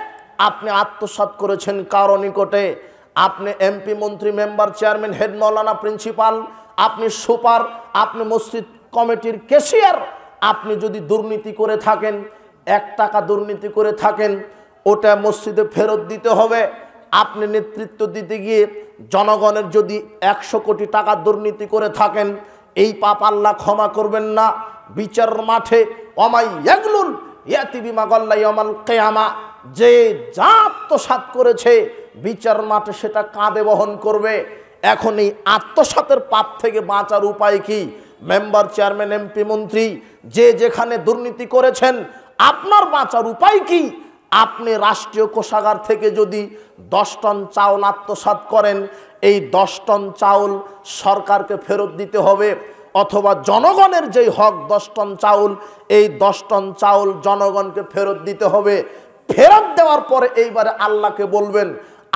আপনি আত্মসাৎ করেছেন কারো নিকটে। আপনি এমপি, মন্ত্রী, মেম্বার, চেয়ারম্যান, হেড মাওলানা, প্রিন্সিপাল, আপনি সুপার, আপনি মসজিদ কমিটির ক্যাশিয়ার, আপনি যদি দুর্নীতি করে থাকেন, 1 টাকা দুর্নীতি করে থাকেন, ওটা মসজিদে ফেরত দিতে হবে। আপনি নেতৃত্ব দিতে গিয়ে জনগণের যদি 100 কোটি টাকা দুর্নীতি করে থাকেন, এই পাপ আল্লাহ ক্ষমা করবেন না। বিচার মাঠে ওমাই ইয়াগলুল ইয়াতি বিমা গাল্লা ইয়াউমাল কিয়ামা, যে যা আত্মসাৎ করেছে বিচার মাঠে সেটা কাঁধে বহন করবে। এখন এই আত্মসাতের পাপ থেকে বাঁচার উপায় কি? মেম্বার, চেয়ারম্যান, এমপি, মন্ত্রী, যে যেখানে দুর্নীতি করেছেন, আপনার বাঁচার উপায় কি? আপনি রাষ্ট্রীয় কোষাগার থেকে যদি 10 টন চাউল আত্মসাৎ করেন, এই 10 টন চাউল সরকারকে ফেরত দিতে হবে। অথবা জনগণের যেই হক 10 টন চাউল, এই 10 টন চাউল জনগণকে ফেরত দিতে হবে। ফেরত দেওয়ার পরে এইবারে আল্লাহকে বলবেন,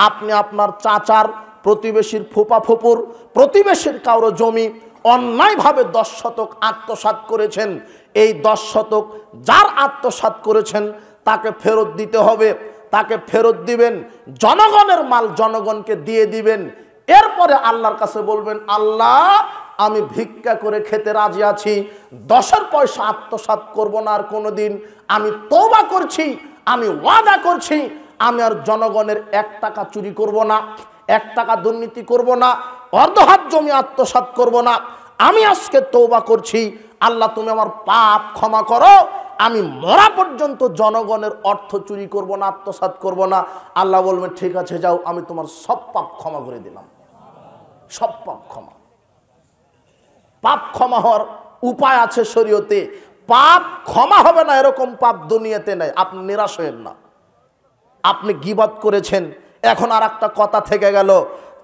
আপনি আপনার চাচার, প্রতিবেশীর, ফুপা ফুপুর, প্রতিবেশীর কারো জমি অন্যায়ভাবে 10 শতক আত্মসাৎ করেছেন। এই 10 শতক যার আত্মসাৎ করেছেন তাকে ফেরত দিতে হবে। তাকে ফেরত দিবেন, জনগণের মাল জনগণকে দিয়ে দিবেন। এরপরে আল্লাহর কাছে বলবেন, আল্লাহ, আমি ভিক্ষা করে খেতে রাজি আছি, 10 পয়সা আত্মসাৎ করব না আর কোনোদিন। আমি তওবা করছি, আমি ওয়াদা করছি, আমি আর জনগণের 1 টাকা চুরি করব না, 1 টাকা দুর্নীতি করব না, অর্ধহাত জমি আত্মসাৎ করব না। আমি আজকে তওবা করছি, আল্লাহ তুমি আমার পাপ ক্ষমা করো। আমি মরা পর্যন্ত জনগণের অর্থ চুরি করব না, আত্মসাৎ করব না। আল্লাহ বলবেন, ঠিক আছে, যাও, আমি তোমার সব পাপ ক্ষমা করে দিলাম। সব পাপ ক্ষমা। পাপ ক্ষমা হওয়ার উপায় আছে শরীয়তে। পাপ ক্ষমা হবে না এরকম পাপ দুনিয়াতে নাই। আপনি নিরাশ হবেন না। আপনি গীবত করেছেন, এখন আর একটা কথা থেকে গেল,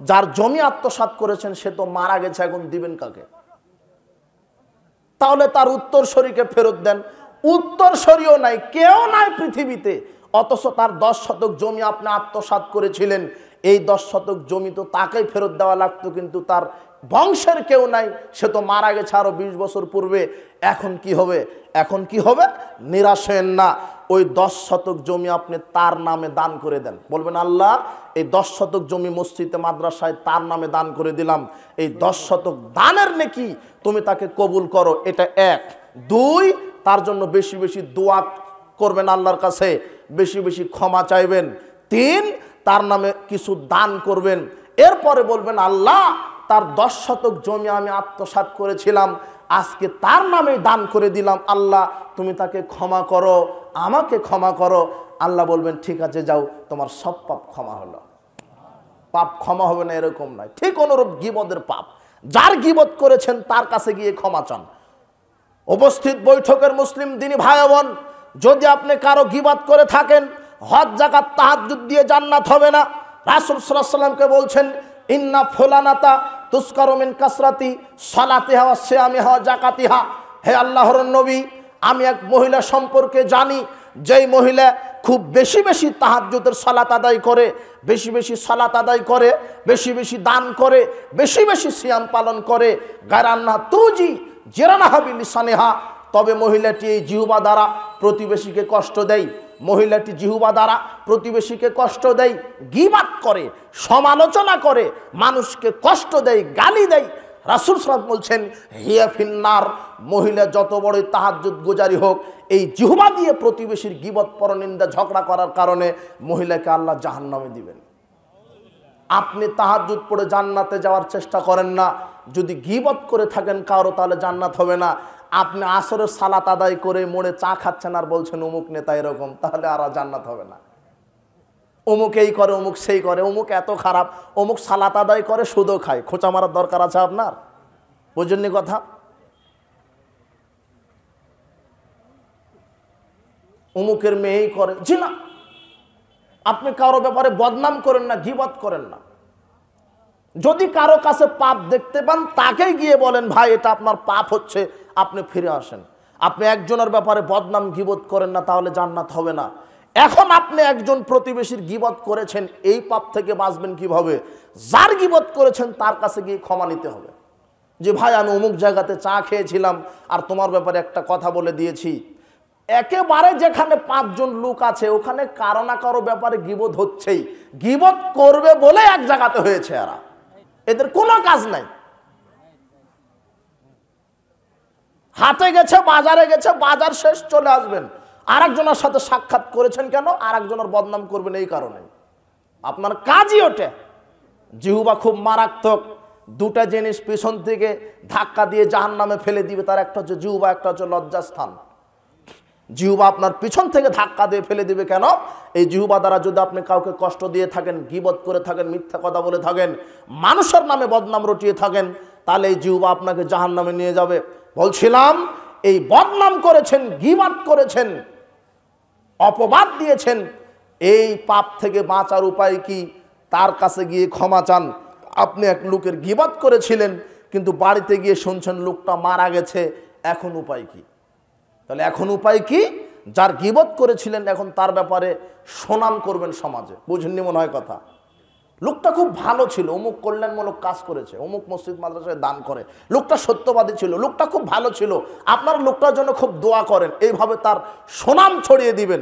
যার জমি আত্মসাৎ করেছেন সে তো মারা গেছে, এখন দিবেন কাকে? তাহলে তার উত্তরসূরিকে ফেরত দেন। উত্তরসূরিও নাই, কেউ নাই পৃথিবীতে, অথচ তার 10 শতক জমি আপনি আত্মসাৎ করেছিলেন। এই 10 শতক জমি তো তাকেই ফেরত দেওয়া লাগতো, কিন্তু তার বংশের কেউ নাই, সে তো মারা গেছে আরো 20 বছর পূর্বে। এখন কি হবে? এখন কি হবে? নিরাশ হয়েন না। ওই 10 শতক জমি আপনি তার নামে দান করে দেন। বলবেন, আল্লাহ, এই 10 শতক জমি মসজিদে, মাদ্রাসায় তার নামে দান করে দিলাম। এই 10 শতক দানের নেকি তুমি তাকে কবুল করো। এটা 1। 2, তার জন্য বেশি বেশি দোয়া করবেন আল্লাহর কাছে, বেশি বেশি ক্ষমা চাইবেন। 3, তার নামে কিছু দান করবেন। এরপরে বলবেন, আল্লাহ, তার 10 শতক জমি আমি আত্মসাৎ করেছিলাম, আজকে তার নামে দান করে দিলাম। আল্লাহ, তুমি তাকে ক্ষমা করো, আমাকে ক্ষমা করো। আল্লাহ বলবেন, ঠিক আছে, যাও, তোমার সব পাপ ক্ষমা হলো। পাপ ক্ষমা হবে না এরকম নয়। ঠিক অনুরূপ গীবতের পাপ, যার গীবত করেছেন তার কাছে গিয়ে ক্ষমা চান। উপস্থিত বৈঠকের মুসলিম দিনী ভাই বোন, যদি আপনি কারো গীবত করে থাকেন, হজ, যাকাত, তাহাজ্জুদ দিয়ে জান্নাত হবে না। রাসূল সাল্লাল্লাহু আলাইহি ওয়াসাল্লামকে বলছেন, ইন্না ফুলানাতা তুসকারু মিন কাসরাতি সালাতিহা ওয়া সিয়ামিহা ওয়া যাকাতিহা। হে আল্লাহর নবী, আমি এক মহিলা সম্পর্কে জানি, যেই মহিলা খুব বেশি বেশি তাহাজ্জুদের সালাত আদায় করে, বেশি বেশি সালাত আদায় করে, বেশি বেশি দান করে, বেশি বেশি সিয়াম পালন করে, গায়রান্না তুজি জেরানাহা বিলিসানিহা, তবে মহিলাটি এই জিহ্বা দ্বারা প্রতিবেশীকে কষ্ট দেয়, মহিলাটি জিহ্বা দ্বারা প্রতিবেশীকে কষ্ট দেয়, গীবাত করে, সমালোচনা করে, মানুষকে কষ্ট দেয়, গালি দেয়। রাসূল সাল্লাল্লাহু আলাইহি ওয়াসাল্লাম বলছেন হিয়া ফিন্নার, মহিলা যত বড়ই তাহাজ্জুদ গুজারি হোক, এই জিহ্বা দিয়ে প্রতিবেশীর গীবত পরনিন্দা ঝগড়া করার কারণে মহিলাকে আল্লাহ জাহান্নামে দিবেন। আপনি তাহাজ্জুদ পড়ে জান্নাতে যাওয়ার চেষ্টা করেন না, যদি গীবত করে থাকেন কারো তাহলে জান্নাত হবে না। আপনি আসরের সালাত আদায় করে মোড়ে চা খাচ্ছেন আর বলছেন অমুক নেতা এরকম, তাহলে আর জান্নাত হবে না। অমুক এই করে, অমুক সেই করে, অমুক এত খারাপ, অমুক সালাত আদায় করে সুদও খায়, খোঁচা মারার দরকার আছে আপনার? বুঝেননি কথা? অমুকের মেয়েই করে, জি না, আপনি কারো ব্যাপারে বদনাম করেন না, গীবত করেন না। যদি কারো কাছে পাপ দেখতে পান তাকেই গিয়ে বলেন ভাই এটা আপনার পাপ হচ্ছে, আপনি ফিরে আসেন। আপনি একজনের ব্যাপারে বদনাম গীবত করেন না, তাহলে জান্নাত হবে না। এখন আপনি একজন প্রতিবেশীর গীবত করেছেন, এই পাপ থেকে বাঁচবেন কিভাবে? যার গীবত করেছেন তার কাছে গিয়ে ক্ষমা নিতে হবে, যে ভাই আমি অমুক জায়গাতে চা খেয়েছিলাম আর তোমার ব্যাপারে একটা কথা বলে দিয়েছি। একেবারে যেখানে 5 জন লোক আছে ওখানে কারো না কারো ব্যাপারে গীবত হচ্ছেই, গীবত করবে বলে এক জায়গাতে হয়েছে, এরা এদের কোনো কাজ নাই। হাটে গেছে, বাজারে গেছে, বাজার শেষ চলে আসবেন, আরেকজনের সাথে সাক্ষাৎ করেছেন কেন? আরেকজনের বদনাম করবেন এই কারণে। আপনার কাজই ওঠে। জিহ্বা খুব মারাত্মক, দুটা জিনিস পিছন থেকে ধাক্কা দিয়ে জাহান্নামে ফেলে দিবে, তার একটা হচ্ছে জিহ্বা, একটা হচ্ছে লজ্জাস্থান। জিহ্বা আপনার পিছন থেকে ধাক্কা দিয়ে ফেলে দিবে কেন? এই জিহ্বা দ্বারা যদি আপনি কাউকে কষ্ট দিয়ে থাকেন, গীবত করে থাকেন, মিথ্যা কথা বলে থাকেন, মানুষের নামে বদনাম রটিয়ে থাকেন, তাহলে এই জিহ্বা আপনাকে জাহান্নামে নিয়ে যাবে। বলছিলাম এই বদনাম করেছেন, গীবত করেছেন, অপবাদ দিয়েছেন, এই পাপ থেকে বাঁচার উপায় কি? তার কাছে গিয়ে ক্ষমা চান। আপনি এক লোকের গীবত করেছিলেন, কিন্তু বাড়িতে গিয়ে শুনছেন লোকটা মারা গেছে, এখন উপায় কি? তাহলে এখন উপায় কি? যার গীবত করেছিলেন এখন তার ব্যাপারে সুনাম করবেন সমাজে। বুঝেননি মনে হয় কথা? লোকটা খুব ভালো ছিল, অমুক কল্যাণমূলক কাজ করেছে, অমুক মসজিদ মাদ্রাসায় দান করে, লোকটা সত্যবাদী ছিল, লোকটা খুব ভালো ছিল, আপনার লোকটার জন্য খুব দোয়া করেন, এইভাবে তার সুনাম ছড়িয়ে দিবেন।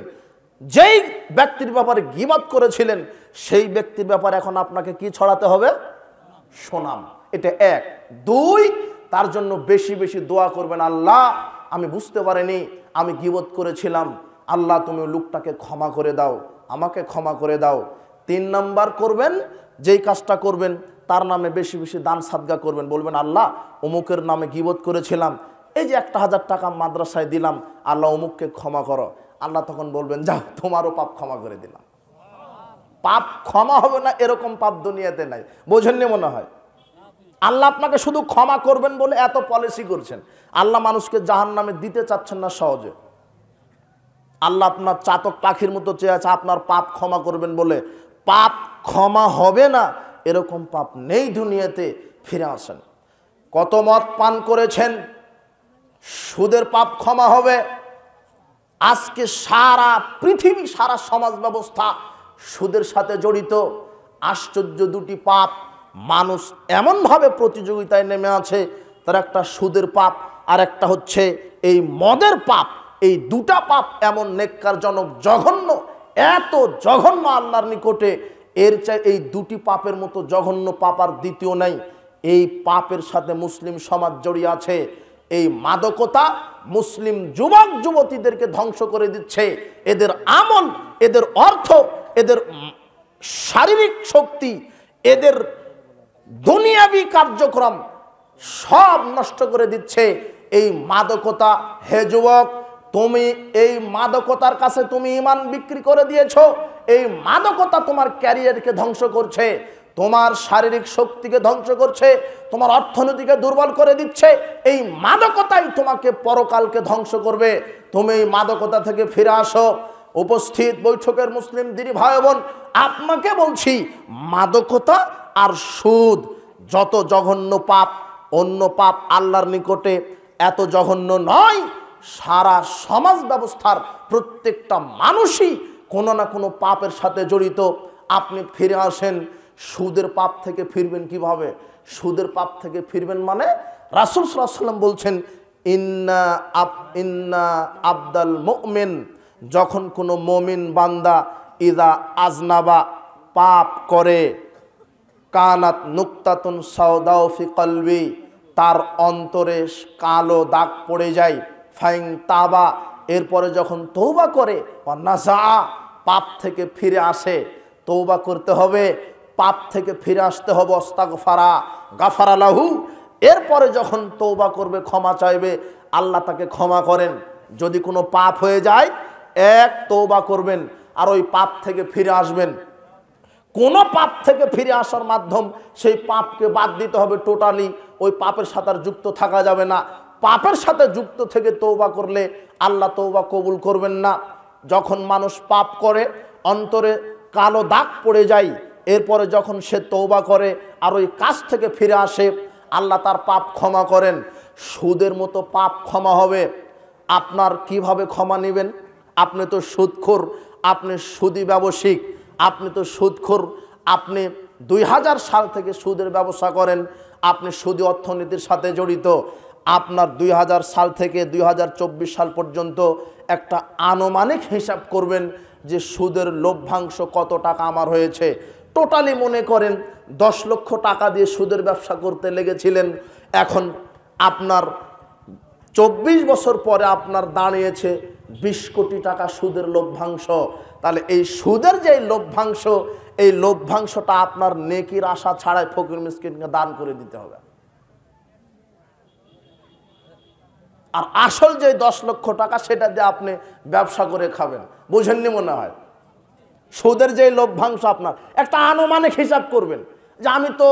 যেই ব্যক্তির ব্যাপারে গীবত করেছিলেন সেই ব্যক্তির ব্যাপারে এখন আপনাকে কি ছড়াতে হবে? সুনাম। এটা 1। 2, তার জন্য বেশি বেশি দোয়া করবেন, আল্লাহ আমি বুঝতে পারিনি আমি গীবত করেছিলাম, আল্লাহ তুমি লোকটাকে ক্ষমা করে দাও, আমাকে ক্ষমা করে দাও। 3 নাম্বার করবেন, যেই কাজটা করবেন তার নামে বেশি বেশি দান সাদগা করবেন। বলবেন আল্লাহ অমুকের নামে গীবত করেছিলাম, এই যে 1000 টাকা মাদ্রাসায় দিলাম, আল্লাহ অমুককে ক্ষমা করো। আল্লাহ তখন বলবেন যাও তোমারও পাপ ক্ষমা করে দিলাম। পাপ ক্ষমা হবে না এরকম পাপ দুনিয়াতে নাই। বোঝেননি মনে হয়? আল্লাহ আপনাকে শুধু ক্ষমা করবেন বলে এত পলিসি করছেন। আল্লাহ মানুষকে জাহান্নামে দিতে চাচ্ছেন না সহজে। আল্লাহ আপনার চাতক পাখির মতো চেয়ে আছে আপনার পাপ ক্ষমা করবেন বলে। পাপ ক্ষমা হবে না এরকম পাপ নেই দুনিয়াতে। ফিরে আসেন। কত মদ পান করেছেন, সুদের পাপ ক্ষমা হবে। আজকে সারা পৃথিবী, সারা সমাজ ব্যবস্থা সুদের সাথে জড়িত। আশ্চর্য দুটি পাপ, মানুষ এমনভাবে প্রতিযোগিতায় নেমে আছে, তার একটা সুদের পাপ আর একটা হচ্ছে এই মদের পাপ। এই দুটা পাপ এমন নেক্কারজনক, জঘন্য, এত জঘন্য আল্লাহর নিকটে, এর চাই এই দুটি পাপের মতো জঘন্য পাপ আর দ্বিতীয় নাই। এই পাপের সাথে মুসলিম সমাজ জড়িয়ে আছে। এই মাদকতা মুসলিম যুবক যুবতীদেরকে ধ্বংস করে দিচ্ছে। এদের আমল, এদের অর্থ, এদের শারীরিক শক্তি, এদের দুনিয়াবী কার্যক্রম সব নষ্ট করে দিচ্ছে এই মাদকতা। হে যুবক, তুমি এই মাদকতার কাছে তুমি ঈমান বিক্রি করে দিয়েছো। এই মাদকতা তোমার ক্যারিয়ারকে ধ্বংস করছে, তোমার শারীরিক শক্তিকে ধ্বংস করছে, তোমার অর্থনীতিকে দুর্বল করে দিচ্ছে। এই মাদকতাই তোমাকে পরকালকে ধ্বংস করবে। তুমি এই মাদকতা থেকে ফিরে আসো। উপস্থিত বৈঠকের মুসলিম দিনী ভাই বোন, আপনাকে বলছি, মাদকতা আর সুদ যত জঘন্য পাপ, অন্য পাপ আল্লাহর নিকটে এত জঘন্য নয়। সারা সমাজ ব্যবস্থার প্রত্যেকটা মানুষই কোনো না কোনো পাপের সাথে জড়িত। আপনি ফিরে আসেন, সুদের পাপ থেকে ফিরবেন কিভাবে? সুদের পাপ থেকে ফিরবেন মানে রাসূল সাল্লাল্লাহু আলাইহি ওয়াসাল্লাম বলছেন, ইন্না আবদাল মুমিন, যখন কোনো মুমিন বান্দা ইদা আজনাবা পাপ করে, কানাত নুক্তাতুন সাউদাউ ফি কলবি, তার অন্তরে কালো দাগ পড়ে যায়। ফাইন তাবা, এরপরে যখন তওবা করে, নাজা, পাপ থেকে ফিরে আসে। তওবা করতে হবে, পাপ থেকে ফিরে আসতে হবে, আস্তাগফারা গাফারা লাহু। এরপরে যখন তওবা করবে, ক্ষমা চাইবে, আল্লাহ তাকে ক্ষমা করেন। যদি কোনো পাপ হয়ে যায়, এক তওবা করবেন আর ওই পাপ থেকে ফিরে আসবেন। কোনো পাপ থেকে ফিরে আসার মাধ্যম, সেই পাপকে বাদ দিতে হবে টোটালি। ওই পাপের সাথে আর যুক্ত থাকা যাবে না। পাপের সাথে যুক্ত থেকে তওবা করলে আল্লাহ তওবা কবুল করবেন না। যখন মানুষ পাপ করে, অন্তরে কালো দাগ পড়ে যায়, এরপরে যখন সে তওবা করে আর ওই কাজ থেকে ফিরে আসে, আল্লাহ তার পাপ ক্ষমা করেন। সুদের মতো পাপ ক্ষমা হবে। আপনার কিভাবে ক্ষমা নেবেন? আপনি তো সুদখোর, আপনি সুদী ব্যবসায়িক, আপনি তো সুদখোর, আপনি 2000 সাল থেকে সুদের ব্যবসা করেন, আপনি সুদী অর্থনীতির সাথে জড়িত। আপনার 2000 সাল থেকে 2024 সাল পর্যন্ত একটা আনুমানিক হিসাব করবেন যে সুদের লভ্যাংশ কত টাকা আমার হয়েছে। টোটালি মনে করেন 10 লক্ষ টাকা দিয়ে সুদের ব্যবসা করতে লেগেছিলেন, এখন আপনার 24 বছর পরে আপনার দাঁড়িয়েছে 20 কোটি টাকা সুদের লভ্যাংশ। তাহলে এই সুদের যে লভ্যাংশ, এই লভ্যাংশটা আপনার নেকির আশা ছাড়াই ফকির মিসকিনকে দান করে দিতে হবে। আর আসল যে 10 লক্ষ টাকা, সেটা দিয়ে আপনি ব্যবসা করে খাবেন। বুঝেননি মনে হয়? সুদের যে লভ্যাংশ, আপনার একটা আনুমানিক হিসাব করবেন যে আমি তো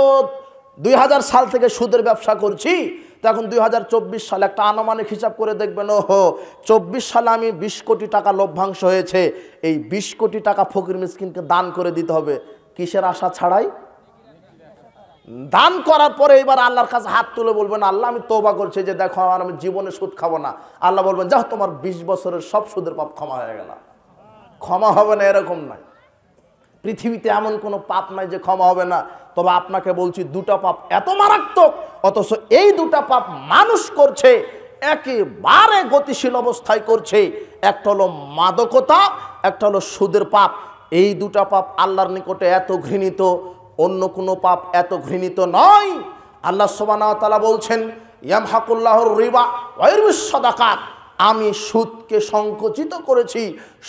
2000 সাল থেকে সুদের ব্যবসা করছি, তো এখন 2024 সালে একটা আনুমানিক হিসাব করে দেখবেন, ওহো 24 সালে আমি 20 কোটি টাকা লভ্যাংশ হয়েছে, এই 20 কোটি টাকা ফকির মিসকিনকে দান করে দিতে হবে। কিসের আশা ছাড়াই? দান করার পরে এবার আল্লাহর কাছে হাত তুলে বলবেন, আল্লাহ আমি তওবা করছি যে দেখো আমার, আমি জীবনে সুদ খাবো না। আল্লাহ বলবেন, যাও তোমার 20 বছরের সব সুদের পাপ ক্ষমা হয়ে গেল। ক্ষমা হবে না এরকম নাই। পৃথিবীতে এমন কোনো পাপ নাই যে ক্ষমা হবে না। তবে আপনাকে বলছি, দুটা পাপ এত মারাত্মক, অথচ এই দুটা পাপ মানুষ করছে, একেবারে গতিশীল অবস্থায় করছে। একটা হলো মাদকতা, একটা হলো সুদের পাপ। এই দুটা পাপ আল্লাহর নিকটে এত ঘৃণিত, অন্য কোনো পাপ এত ঘৃণিত নয়। আল্লাহ সুবহানাহু ওয়া তাআলা বলছেন, ইয়ামহাকুল্লাহুর রিবা ওয়া ইরবিস সাদাকাত, আমি সুদকে সংকুচিত করেছি।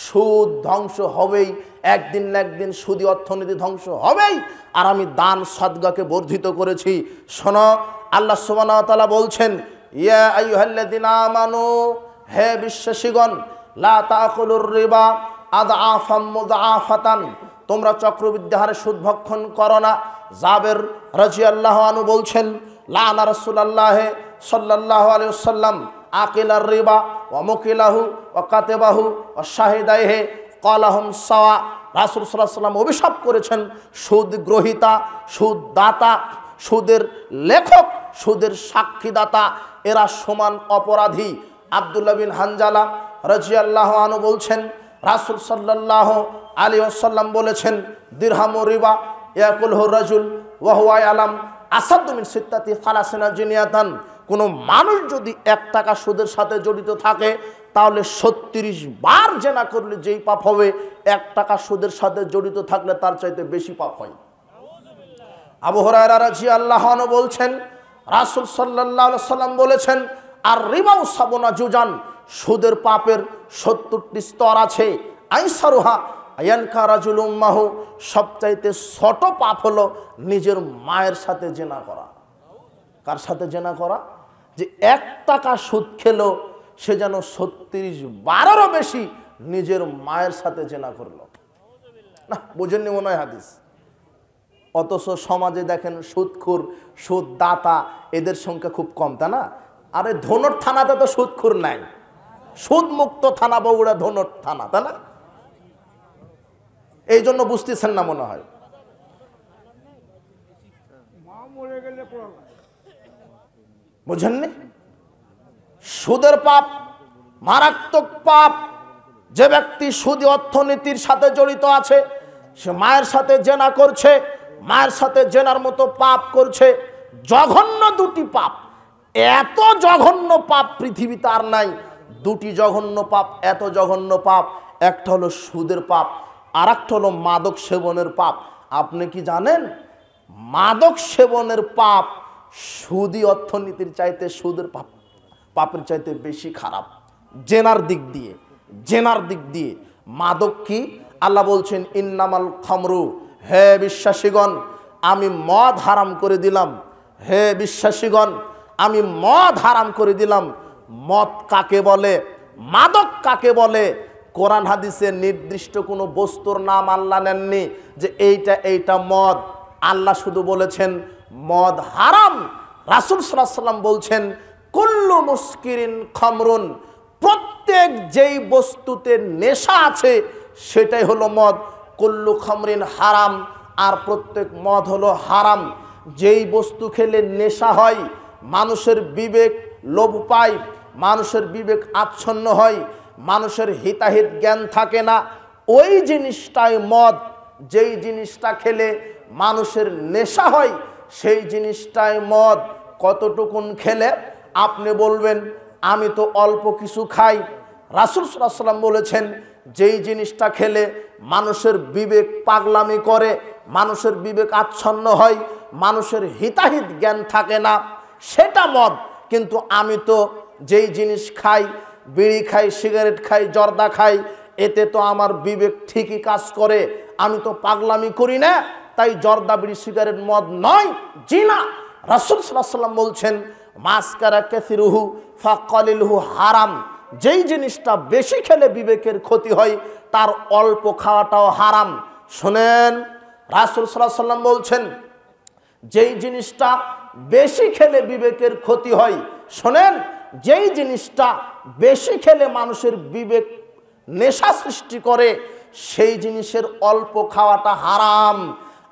সুদ ধ্বংস হবেই, একদিন না একদিন সুদী অর্থনীতি ধ্বংস হবেই। আর আমি দান সাদগাকে বর্ধিত করেছি। শোনো, আল্লাহ সুবহানাহু ওয়া তাআলা বলছেন, ইয়া আইয়ুহাল্লাযিনা আমানু, হে বিশ্বাসীগণ, লা তাকুলুর রিবা আদআফাম মুদআফাতান, তোমরা চক্রবৃদ্ধি হারে সুদ ভক্ষণ করো না। জাবের রাদিয়াল্লাহু আনহু বলছেন, লানা রাসূলুল্লাহ সাল্লাল্লাহু আলাইহি ওয়াসাল্লাম আকিলার রিবা ওয়া মুকিলাহু ওয়া কাতিবাহু ওয়া শাহিদাইহি ক্বালাহুম সাওয়া। রাসূল সাল্লাল্লাহু আলাইহি ওয়াসাল্লাম অভিশাপ করেছেন সুদ গ্রহীতা, সুদ দাতা, সুদের লেখক, সুদের সাক্ষীদাতা, এরা সমান অপরাধী। আব্দুল্লাহ বিন হানজালা রাদিয়াল্লাহু আনহু বলছেন, রাসূল সাল্লাল্লাহু আলাইহি ওয়াসাল্লাম বলেছেন, দিরহামু রিবা ইয়াকুলহু রাজুল ওয়া হুয়া ইয়ালাম আসাদু মিন সিত্তাতি সালাসিনা জিনিয়াতান। কোনো মানুষ যদি 1 টাকা সুদের সাথে জড়িত থাকে, তাহলে 36 বার জেনা করলে যেই পাপ হবে, 1 টাকা সুদের সাথে জড়িত থাকলে তার চাইতে বেশি পাপ হয়। আবু হুরায়রা রাদিয়াল্লাহু আনহু বলছেন, রাসূল সাল্লাল্লাহু আলাইহি ওয়াসাল্লাম বলেছেন, আর রিবাউ সাবনা জুজান, সুদের পাপের 70টি স্তর আছে। আইসারুহা আয়ানকা রাজুল উম্মাহু, সবচাইতে ছোট পাপ হলো নিজের মায়ের সাথে জেনা করা। কার সাথে জেনা করা? যে 1 টাকা সুদ খেলো, সে যেন 36 বারেরও বেশি নিজের মায়ের সাথে জেনা করলো। না, বুঝেননি মনে হয় হাদিস। অথচ সমাজে দেখেন সুদখোর, সুদ দাতা, এদের সংখ্যা খুব কম, তাই না? আরে ধনট থানাতে তো সুদখোর নাই, সুদ মুক্ত থানা বগুড়া ধনট থানা, তাই না? এই জন্য বুঝতেছেন না মনে হয়। বুঝেননি? সুদের পাপ মারাত্মক পাপ। যে ব্যক্তি সুদী অর্থনীতির সাথে জড়িত আছে, সে মায়ের সাথে জেনা করছে, মায়ের সাথে জেনার মতো পাপ করছে। জঘন্য দুটি পাপ, এত জঘন্য পাপ পৃথিবীতে আর নাই। দুটি জঘন্য পাপ, এত জঘন্য পাপ। একটা হলো সুদের পাপ, আর একটা হলো মাদক সেবনের পাপ। আপনি কি জানেন মাদক সেবনের পাপ সুদী অর্থনীতির চাইতে, সুদের পাপের চাইতে বেশি খারাপ। জেনার দিক দিয়ে মাদক কি? আল্লাহ বলছেন ইন্নামাল খামরু, হে বিশ্বাসীগণ আমি মদ হারাম করে দিলাম। হে বিশ্বাসীগণ আমি মদ হারাম করে দিলাম। মদ কাকে বলে, মাদক কাকে বলে? কোরআন হাদিসে নির্দিষ্ট কোনো বস্তুর নাম আল্লাহ নেননি যে এইটা মদ। আল্লাহ শুধু বলেছেন মদ হারাম। রাসূল সাল্লাল্লাহু আলাইহি ওয়াসাল্লাম বলছেন কুল্লু মুস্কিরিন খামরুন, প্রত্যেক যেই বস্তুতে নেশা আছে সেটাই হলো মদ। কুল্লু খামরিন হারাম, আর প্রত্যেক মদ হলো হারাম। যেই বস্তু খেলে নেশা হয়, মানুষের বিবেক লোভ পায়, মানুষের বিবেক আচ্ছন্ন হয়, মানুষের হিতাহিত জ্ঞান থাকে না, ওই জিনিসটাই মদ। যেই জিনিসটা খেলে মানুষের নেশা হয় সেই জিনিসটাই মদ। কতটুকুন খেলে? আপনি বলবেন আমি তো অল্প কিছু খাই। রাসূল সাল্লাল্লাহু আলাইহি ওয়াসাল্লাম বলেছেন যেই জিনিসটা খেলে মানুষের বিবেক পাগলামি করে, মানুষের বিবেক আচ্ছন্ন হয়, মানুষের হিতাহিত জ্ঞান থাকে না, সেটা মদ। কিন্তু আমি তো যেই জিনিস খাই, বিড়ি খাই, সিগারেট খাই, জর্দা খাই, এতে তো আমার বিবেক ঠিকই কাজ করে, আমি তো পাগলামি করি না, তাই জর্দা বিড়ি সিগারেট মদ নয়। জি না, রাসূল সাল্লাল্লাহু আলাইহি ওয়াসাল্লাম বলছেন মাসকারা কাসিরুহু ফাকালিলহু হারাম। যেই জিনিসটা বেশি খেলে বিবেকের ক্ষতি হয় তার অল্প খাওয়াটাও হারাম। শোনেন, রাসূল সাল্লাল্লাহু আলাইহি ওয়াসাল্লাম বলছেন যেই জিনিসটা বেশি খেলে বিবেকের ক্ষতি হয়, শোনেন, যেই জিনিসটা বেশি খেলে মানুষের বিবেক নেশা সৃষ্টি করে সেই জিনিসের অল্প খাওয়াটা হারাম।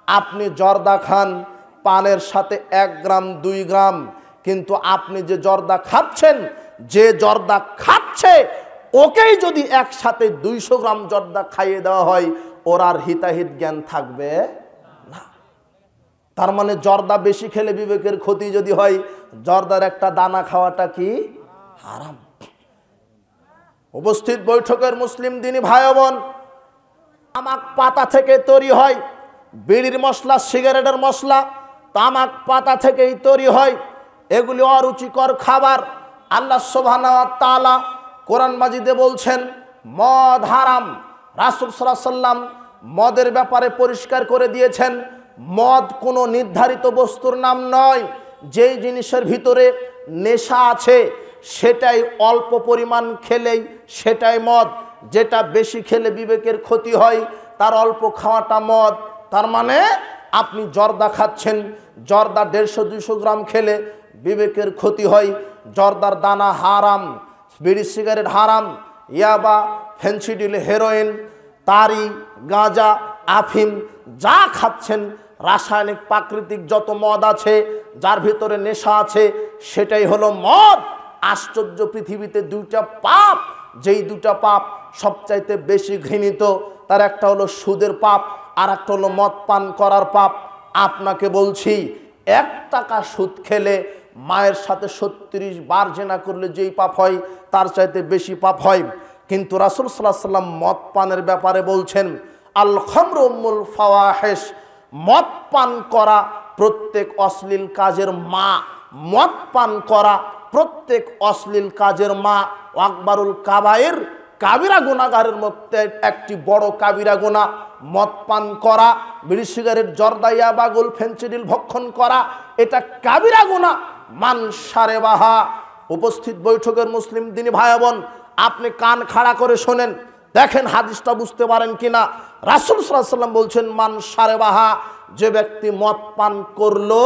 আপনি জর্দা খান পানের সাথে 1 গ্রাম 2 গ্রাম, কিন্তু আপনি যে জর্দা খাচ্ছেন, যে জর্দা খাচ্ছে ওকেই যদি একসাথে 200 গ্রাম জর্দা খাইয়ে দেওয়া হয়, ওর আর হিতাহিত জ্ঞান থাকবে না। তার মানে জর্দা বেশি খেলে বিবেকের ক্ষতি যদি হয়, জর্দার একটা দানা খাওয়াটা কি হারাম। উপস্থিত বৈঠকের মুসলিম দিনী ভাই বোন, তামাক পাতা থেকে তৈরি হয়। বিড়ির মশলা, সিগারেটের মশলা তামাক পাতা থেকেই তৈরি হয়। এগুলি অরুচিকর খাবার। আল্লাহ সুবহানাহু ওয়া তাআলা কোরআন মাজিদে বলছেন মদ হারাম। রাসূল সাল্লাল্লাহু আলাইহি ওয়াসাল্লাম মদের ব্যাপারে পরিষ্কার করে দিয়েছেন মদ কোনো নির্ধারিত বস্তুর নাম নয়। যেই জিনিসের ভিতরে নেশা আছে সেটাই অল্প পরিমাণ খেলেই সেটাই মদ। যেটা বেশি খেলে বিবেকের ক্ষতি হয় তার অল্প খাওয়াটা মদ। তার মানে আপনি জর্দা খাচ্ছেন, জর্দা 150-200 গ্রাম খেলে বিবেকের ক্ষতি হয়, জর্দার দানা হারাম। বিড়ি সিগারেট হারাম, ইয়াবা, ফেন্সিডিল, হেরোইন, তারি, গাঁজা, আফিম যা খাচ্ছেন, রাসায়নিক প্রাকৃতিক যত মদ আছে, যার ভিতরে নেশা আছে, সেটাই হলো মদ। আশ্চর্য, পৃথিবীতে 2টা পাপ, যেই 2টা পাপ সবচাইতে বেশি ঘৃণিত, তার একটা হলো সুদের পাপ, আর একটা হলো মদ পান করার পাপ। আপনাকে বলছি 1 টাকা সুদ খেলে মায়ের সাথে 36 বার জেনা করলে যেই পাপ হয় তার চাইতে বেশি পাপ হয়। কিন্তু রাসূল সাল্লাল্লাহু আলাইহি ওয়াসাল্লাম মদ পানের ব্যাপারে বলছেন আল খামরু উম্মুল ফাওয়াহিশ, মদ পান করা প্রত্যেক অশ্লীল কাজের মা। মদ পান করা প্রত্যেক অশ্লীল কাজের মা। আকবারুল কাবায়ের, কাবিরা গুনাহগারের মধ্যে একটি বড় কাবিরা গুনাহ মদ পান করা। বিড়ি সিগারেট, জর্দা, ইয়াবা, গোল, ফেন্সিডিল ভক্ষণ করা, এটা কাবিরা গুনাহ। মান সারেবাহা। উপস্থিত বৈঠকের মুসলিম দিনী ভাই বোন, আপনি কান খাড়া করে শোনেন, দেখেন হাদিসটা বুঝতে পারেন কিনা। রাসূল সাল্লাল্লাহু আলাইহি ওয়াসাল্লাম বলছেন মান সারেবাহা, যে ব্যক্তি মদ পান করলো,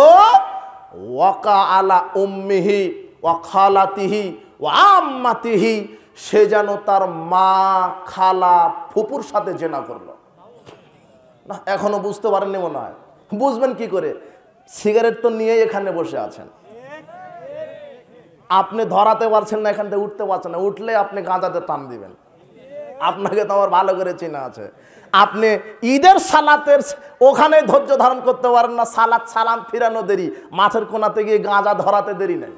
ওয়াকা আলা উম্মিহি ওয়া খালাতিহি ওয়া আম্মাতিহি, সে যেন তার মা, খালা, ফুপুর সাথে জেনা করলো। না, এখনো বুঝতে পারেননি মনে হয়। বুঝবেন কি করে? সিগারেট তো নিয়ে এখানে বসে আছেন। আপনি ধরাতে পারছেন না, এখান থেকে উঠতে পারছেন না, উঠলে আপনি গাঁজাতে টান দিবেন। আপনাকে তো আমার ভালো করে চেনা আছে। আপনি ঈদের সালাতের ওখানে ধৈর্য ধারণ করতে পারেন না, সালাত সালাম ফিরানো দেরি, মাঠের কোনাতে গিয়ে গাঁজা ধরাতে দেরি নেই।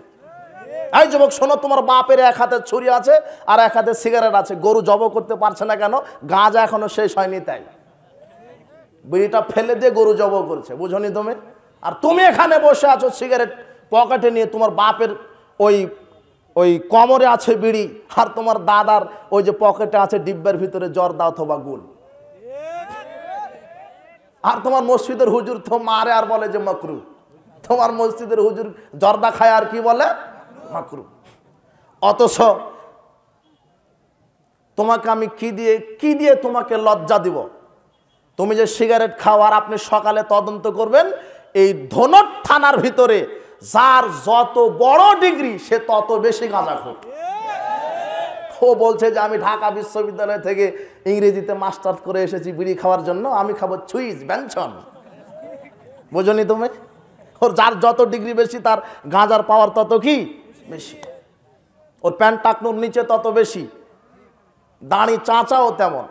এই যুবক শোনো, তোমার বাপের এক হাতে ছুরি আছে আর এক হাতে সিগারেট আছে, গরু জব করতে পারছে না কেন? গাঁজা এখনো শেষ হয়নি তাই। বিড়িটা ফেলে দিয়ে গরু জব করছে, বুঝনি তুমি? আর তুমি এখানে বসে আছো সিগারেট পকেটে নিয়ে, তোমার বাপের ওই কোমরে আছে বিড়ি, আর তোমার দাদার ওই যে পকেটে আছে ডিব্বার ভিতরে জর্দা অথবা গুল। আর তোমার মসজিদের হুজুর তো মারে আর বলে যে মাকরু। তোমার মসজিদের হুজুর জর্দা খায় আর কি বলে? মাকরু। অথচ তোমাকে আমি কি দিয়ে তোমাকে লজ্জা দিব? তুমি যে সিগারেট খাও, আর আপনি সকালে তদন্ত করবেন এই ধনট থানার ভিতরে যার যত বড় ডিগ্রি সে তত বেশি গাঁজাখোর। ও বলছে যে আমি ঢাকা বিশ্ববিদ্যালয় থেকে ইংরেজিতে মাস্টার্স করে এসেছি বিড়ি খাওয়ার জন্য, আমি খাবো সুইস ব্যঞ্জন। বুঝনি তুমি? ওর যার যত ডিগ্রি বেশি তার গাঁজার পাওয়ার তত কি বেশি, ওর প্যান্ট টাকনুর নিচে তত বেশি, দাড়ি চাঁচাও তেমন।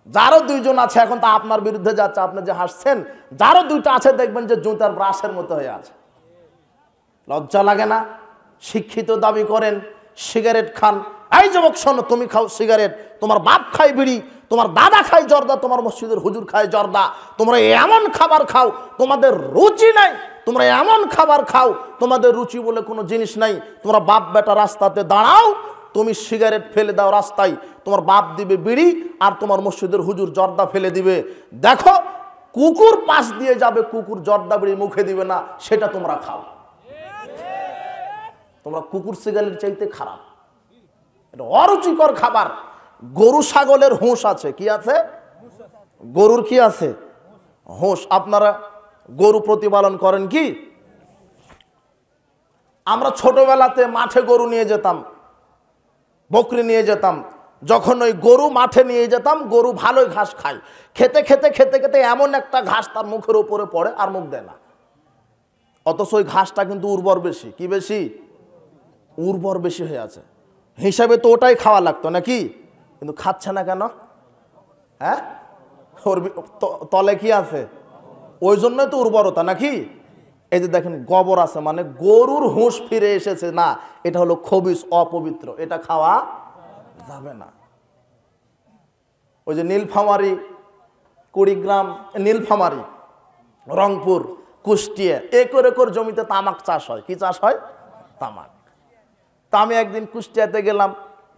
যারও দুইজন আছে, এখন তা আপনার বিরুদ্ধে যাচ্ছে, আপনি যে হাসছেন, যারও দুইটা আছে দেখবেন যে জুতার ব্রাশের মতো হয়ে আছে। লজ্জা লাগে না? শিক্ষিত দাবি করেন, সিগারেট খান। এই যুবক শোনো, তুমি খাও সিগারেট, তোমার বাপ খায় বিড়ি, তোমার দাদা খায় জর্দা, তোমার মসজিদের হুজুর খায় জর্দা। তোমরা এমন খাবার খাও তোমাদের রুচি নাই, তোমরা এমন খাবার খাও তোমাদের রুচি বলে কোনো জিনিস নাই। তোমরা বাপ বেটা রাস্তাতে দাঁড়াও, তুমি সিগারেট ফেলে দাও রাস্তায়, তোমার বাপ দিবে বিড়ি আর তোমার মসজিদের হুজুর জর্দা ফেলে দিবে। দেখো কুকুর পাশ দিয়ে যাবে, কুকুর জর্দা বিড়ি মুখে দিবে না, সেটা তোমরা খাও। তোমরা কুকুর সিগারেট চাইতে খারাপ, এটা অরুচিকর খাবার। গরু ছাগলের হুঁশ আছে, কি আছে? গরুর কি আছে? হুঁশ। আপনারা গরু প্রতিপালন করেন কি? আমরা ছোটবেলাতে মাঠে গরু নিয়ে যেতাম, বকরি নিয়ে যেতাম। যখন ওই গরু মাঠে নিয়ে যেতাম, গরু ভালোই ঘাস খায়, খেতে খেতে খেতে খেতে এমন একটা ঘাস তার মুখের উপরে পড়ে আর মুখ দেয় না। অথচ ওই ঘাসটা কিন্তু উর্বর বেশি। কি বেশি? উর্বর বেশি হয়ে আছে, হিসাবে তো ওটাই খাওয়া লাগতো নাকি? কিন্তু খাচ্ছে না কেন? হ্যাঁ, ওর তলে কি আছে? ওই জন্যই তো উর্বরতা নাকি? এই যে দেখেন গোবর আছে, মানে গরুর হুঁশ ফিরে এসেছে না, এটা হলো খবিস, অপবিত্র, এটা খাওয়া যাবে না। ওই যে নীলফামারী, কুড়িগ্রাম, নীলফামারী, রংপুর, কুষ্টিয়া, একর একর জমিতে তামাক চাষ হয়। কি চাষ হয়? তামাক। তা আমি একদিন কুষ্টিয়াতে গেলাম,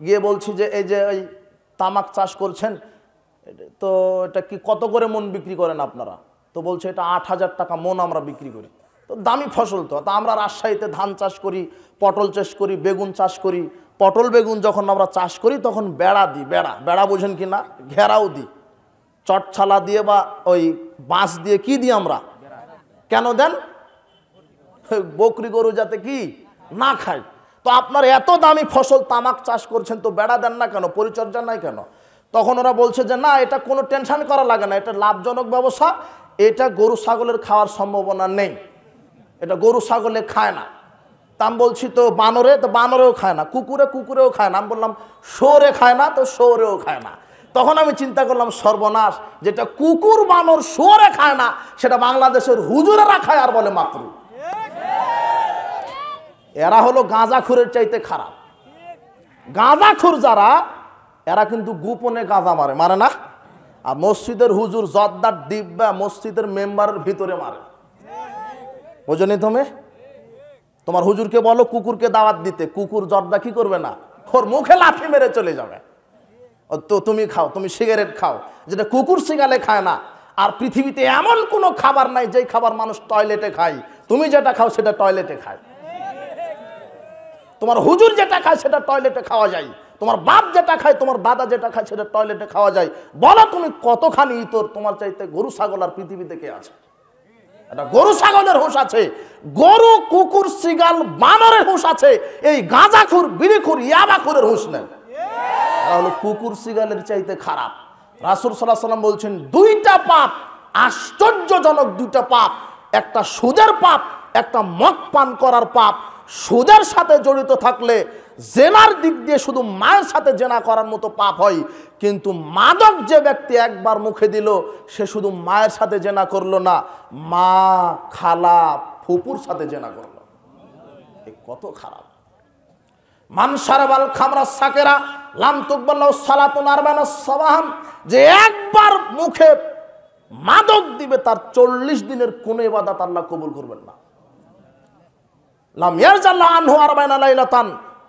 গিয়ে বলছি যে এই যে ওই তামাক চাষ করছেন, তো এটা কি কত করে মন বিক্রি করেন আপনারা? তো বলছে এটা 8,000 টাকা মন আমরা বিক্রি করি। তো দামি ফসল তো। তা আমরা রাজশাহীতে ধান চাষ করি, পটল চাষ করি, বেগুন চাষ করি। পটল বেগুন যখন আমরা চাষ করি তখন বেড়া দিই, বেড়া বোঝেন কি না? ঘেরাও দিই, চটছালা দিয়ে বা ওই বাঁশ দিয়ে। কি দিই আমরা? কেন দেন? বকরি গরু যাতে কি না খায়। তো আপনার এত দামি ফসল তামাক চাষ করছেন, তো বেড়া দেন না কেন? পরিচর্যা নাই কেন? তখন ওরা বলছে যে না, এটা কোনো টেনশন করা লাগে না, এটা লাভজনক ব্যবসা, এটা গরু ছাগলের খাওয়ার সম্ভাবনা নেই, এটা গরু ছাগলে খায় না। তা আমি বলছি তো বানরে, তো বানরেও খায় না, কুকুরেও খায় না। আমি বললাম শোরে খায় না, তো শোরেও খায় না। তখন আমি চিন্তা করলাম সর্বনাশ, যেটা কুকুর বানর শোরে খায় না সেটা বাংলাদেশের হুজুরেরা খায় আর বলে মাকরু। এরা হলো গাঁজাখুরের চাইতে খারাপ। গাঁজাখুর যারা, এরা কিন্তু গোপনে গাঁজা মারে না? আর মসজিদের হুজুর জর্দার ডিব্বা মসজিদের মেম্বারের ভিতরে মারে। বুঝনি তুমি? তোমার হুজুরকে বলো কুকুরকে দাওয়াত দিতে, কুকুর জর্দা কি করবে না, ওর মুখে লাথি মেরে চলে যাবে। তো তুমি খাও, তুমি সিগারেট খাও যেটা কুকুর সিগালে খায় না। আর পৃথিবীতে এমন কোনো খাবার নাই যেই খাবার মানুষ টয়লেটে খায়। তুমি যেটা খাও সেটা টয়লেটে খায়, তোমার হুজুর যেটা খায় সেটা টয়লেটে খাওয়া যায়, তোমার বাপ যেটা খায়, তোমার দাদা যেটা খায় সেটা টয়লেটে খাওয়া যায়। বলো তুমি কতখানি ইতর, তোমার চাইতে গরু ছাগল আর পৃথিবীতে কে আছে? এটা গরু ছাগলের হুঁশ আছে, গরু কুকুর সিগাল বানরের হুঁশ আছে, এই গাঁজাখুর বিড়িখুর ইয়াবাখুরের হুঁশ নেই। এরা হলো কুকুর সিগালের চাইতে খারাপ। রাসূল সাল্লাল্লাহু আলাইহি ওয়াসাল্লাম বলছেন দুইটা পাপ, আশ্চর্যজনক দুইটা পাপ, একটা সুদের পাপ, একটা মদ পান করার পাপ। সুদের সাথে জড়িত থাকলে জেনার দিক দিয়ে শুধু মায়ের সাথে জেনা করার মতো পাপ হয়, কিন্তু মাদক যে ব্যক্তি একবার মুখে দিল সে শুধু মায়ের সাথে জেনা করলো না, মা, খালা, ফুপুর সাথে জেনা করলো। কত খারাপ। মান শারাবাল খামরা সাকেরা লাম তুকবাল্লাহু সালাতুন আরবানা সাবাহান, যে একবার মুখে মাদক দিবে তার 40 দিনের কোনো ইবাদত আল্লাহ কবুল করবেন না। লাম ইয়ারজাল্লাহু আনহু আরবানা লাইলাতান,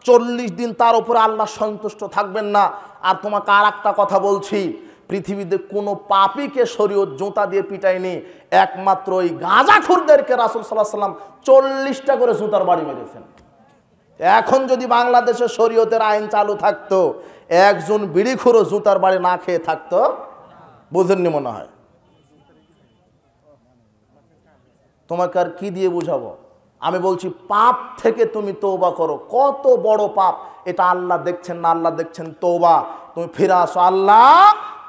40 দিন তার উপরে আল্লাহ সন্তুষ্ট থাকবেন না। আর তোমাকে আর একটা কথা বলছি, পৃথিবীতে কোনো পাপীকে শরীয়ত জুতা দিয়ে পিটায়নি, একমাত্র ওই গাঁজাখোরদেরকে রাসূল সাল্লাল্লাহু আলাইহি ওয়াসাল্লাম 40টা করে জুতার বাড়ি মেরেছেন। এখন যদি বাংলাদেশে শরীয়তের আইন চালু থাকতো, একজন বিড়িখোরও জুতার বাড়ি না খেয়ে থাকতো? বুঝেননি মনে হয়। তোমাকে আর কি দিয়ে বুঝাবো? আমি বলছি পাপ থেকে তুমি তওবা করো। কত বড় পাপ এটা আল্লাহ দেখছেন না? আল্লাহ দেখছেন তওবা। তুমি ফিরে আসো। আল্লাহ,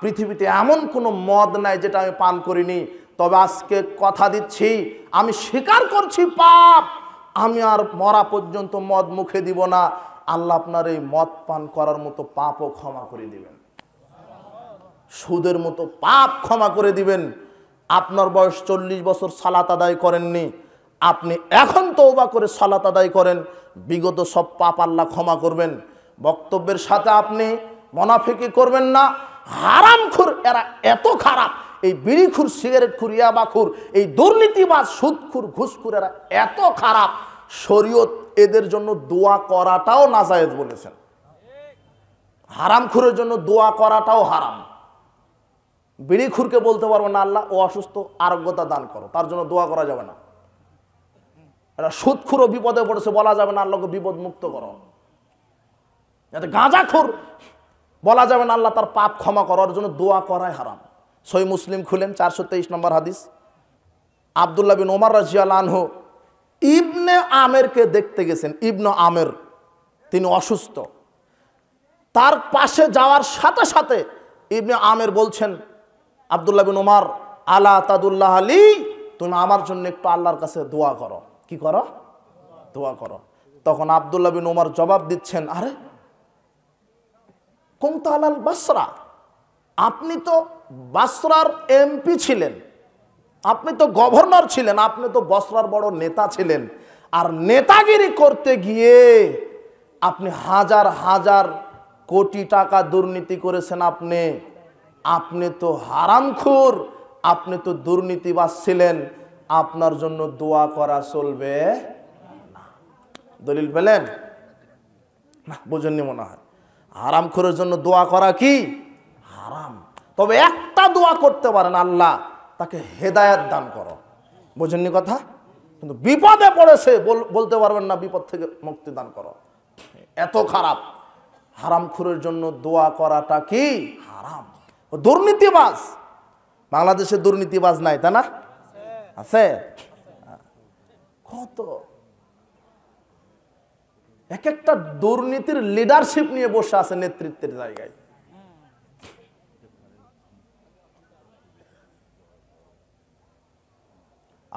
পৃথিবীতে এমন কোনো মদ নাই যেটা আমি পান করিনি, তবে আজকে কথা দিচ্ছি আমি স্বীকার করছি পাপ, আমি আর মরা পর্যন্ত মদ মুখে দিব না। আল্লাহ আপনার এই মদ পান করার মতো পাপও ক্ষমা করে দিবেন, সুদের মতো পাপ ক্ষমা করে দিবেন। আপনার বয়স 40 বছর সালাত আদায় করেননি, আপনি এখন তওবা করে সালাত আদায় করেন, বিগত সব পাপ আল্লাহ ক্ষমা করবেন। বক্তব্যের সাথে আপনি মুনাফিকি করবেন না। হারামখোর এরা এত খারাপ, এই বিড়িখোর, সিগারেটখোর, ইয়াবাখোর, এই দুর্নীতিবাজ, সুদখোর, ঘুষখোর এরা এত খারাপ, শরীয়ত এদের জন্য দোয়া করাটাও নাজায়েজ বলেছেন। হারামখোরের জন্য দোয়া করাটাও হারাম। বিড়িখোরকে বলতে পারবো না আল্লাহ ও অসুস্থ, আরোগ্যতা দান করো, তার জন্য দোয়া করা যাবে না। এরা সুদখোরও বিপদে পড়েছে, বলা যাবে না আল্লাহকে বিপদ মুক্ত করো। গাঁজাখোর বলা যাবে না আল্লাহ তার পাপ ক্ষমা করার জন্য দোয়া করাই হারাম। সহিহ মুসলিম খুলেন 423 নম্বর হাদিস। আব্দুল্লাহ বিন ওমর রাদিয়াল্লাহু আনহু ইবনে আমেরকে দেখতে গেছেন। ইবনে আমের তিনি অসুস্থ, তার পাশে যাওয়ার সাথে সাথে ইবনে আমের বলছেন, আব্দুল্লাহ বিন ওমর, আলা তাদুল্লাহ আলী, তুমি আমার জন্য একটু আল্লাহর কাছে দোয়া করো। কি করো? দোয়া করো। তখন আব্দুল্লাহ বিন ওমর জবাব দিচ্ছেন, আরে কুনতা আলাল বাসরা, আপনি তো বাসরার এমপি ছিলেন, আপনি তো গভর্নর ছিলেন, আপনি তো বসরার বড় নেতা ছিলেন, আর নেতাগিরি করতে গিয়ে আপনি হাজার হাজার কোটি টাকা দুর্নীতি করেছেন। আপনি তো হারামখোর, আপনি তো দুর্নীতিবাজ ছিলেন, আপনার জন্য দোয়া করা চলবে না। দলিল পেলেন না? বুঝেননি মনে হয়। হারামখোরের জন্য দোয়া করা কি হারাম। তবে একটা দোয়া করতে পারেন, আল্লাহ তাকে হেদায়েত দান করো। বুঝেননি কথা? কিন্তু বিপদে পড়েছে, বলতে পারবেন না বিপদ থেকে মুক্তি দান করো। এত খারাপ। হারামখোরের জন্য দোয়া করাটা কি হারাম। দুর্নীতিবাজ, বাংলাদেশে দুর্নীতিবাজ নাই, তাই না? আছে কত। এক একটা দুর্নীতির লিডারশিপ নিয়ে বসে আছে নেতৃত্বের জায়গায়।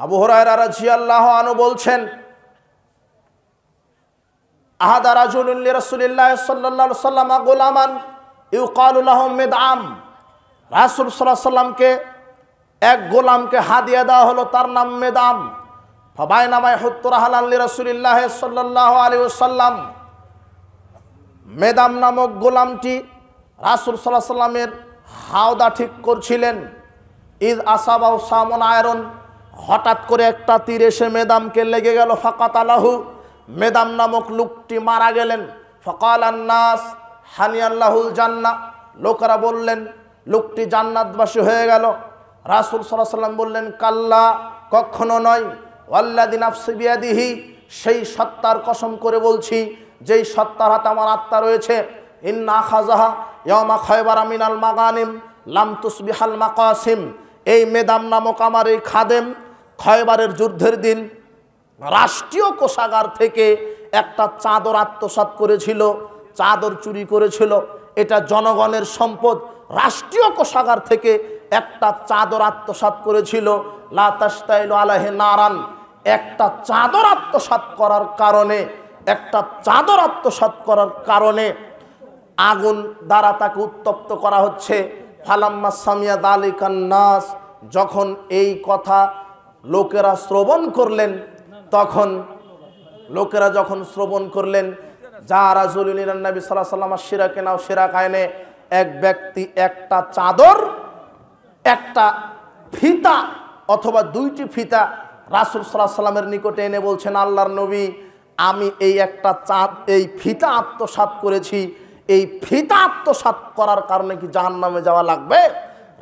আবু হুরায়রা রাদিয়াল্লাহু আনহু বলছেন, আহাদা রাজুলুন লিরাসূলিল্লাহ সাল্লাল্লাহু আলাইহি ওয়াসাল্লাম গুলামান ইউকালু লাহু মিদআম, রাসূল সাল্লাল্লাহু আলাইহি ওয়াসাল্লামকে এক গোলামকে হাদিয়া দেওয়া হলো, তার নাম মেদাম। ফাবাইনামা ইয়াহুত্তু রাহলান লিরাসূলিল্লাহ সাল্লাল্লাহু আলাইহি ওয়াসাল্লাম, মেদাম নামক গোলামটি রাসূল সাল্লাল্লাহু আলাইহি ওয়াসাল্লামের হাওদা ঠিক করছিলেন। ইদ আসাবাহু সামুন আয়রন, হঠাৎ করে একটা তীর এসে মেদামকে লেগে গেল। ফাকাতালাহু, মেদাম নামক লোকটি মারা গেলেন। ফাকালান নাস হানিয়াল্লাহুল জান্নাহ, লোকেরা বললেন লোকটি জান্নাতবাসী হয়ে গেল। রাসূল সাল্লাল্লাহু আলাইহি ওয়াসাল্লাম বললেন, কাল্লা, কখনো নয়। ওয়াল্লাযী নাফসি বিয়াদিহি, সেই সত্তার কসম করে বলছি যেই সত্তার হাতে আমার আত্মা রয়েছে, ইন্না খাযাহা ইয়াওমা খায়বারা মিনাল মাগানিম লাম তুসবিহাল মাকাসিম, এই মেদাম নামক আমার এই খাদেম খয়বারের যুদ্ধের দিন রাষ্ট্রীয় কোষাগার থেকে একটা চাদর আত্মসাৎ করেছিল, চাদর চুরি করেছিল। এটা জনগণের সম্পদ। রাষ্ট্রীয় কোষাগার থেকে একটা চাদর আত্মসাৎ করেছিল। লা তাশতাইলু আলাইহি নারান, একটা চাদর আত্মসাৎ করার কারণে, একটা চাদর আত্মসাৎ করার কারণে আগুন দ্বারা তাকে উত্তপ্ত করা হচ্ছে। ফালাম্মা সামিয়া যালিকান নাস, যখন এই কথা লোকেরা শ্রবণ করলেন, তখন লোকেরা যখন শ্রবণ করলেন, যা রাজুলুন ইলান নবী সাল্লাল্লাহু আলাইহি ওয়াসাল্লাম শিরাকানা ও শিরাকায়নে, এক ব্যক্তি একটা চাদর, একটা ফিতা অথবা দুইটি ফিতা রাসূল সাল্লাল্লাহু আলাইহি ওয়াসাল্লামের নিকটে এনে বলছেন, আল্লাহর নবী, আমি এই একটা এই ফিতা আত্মসাৎ করেছি, এই ফিতা আত্মসাৎ করার কারণে কি জাহান্নামে যাওয়া লাগবে?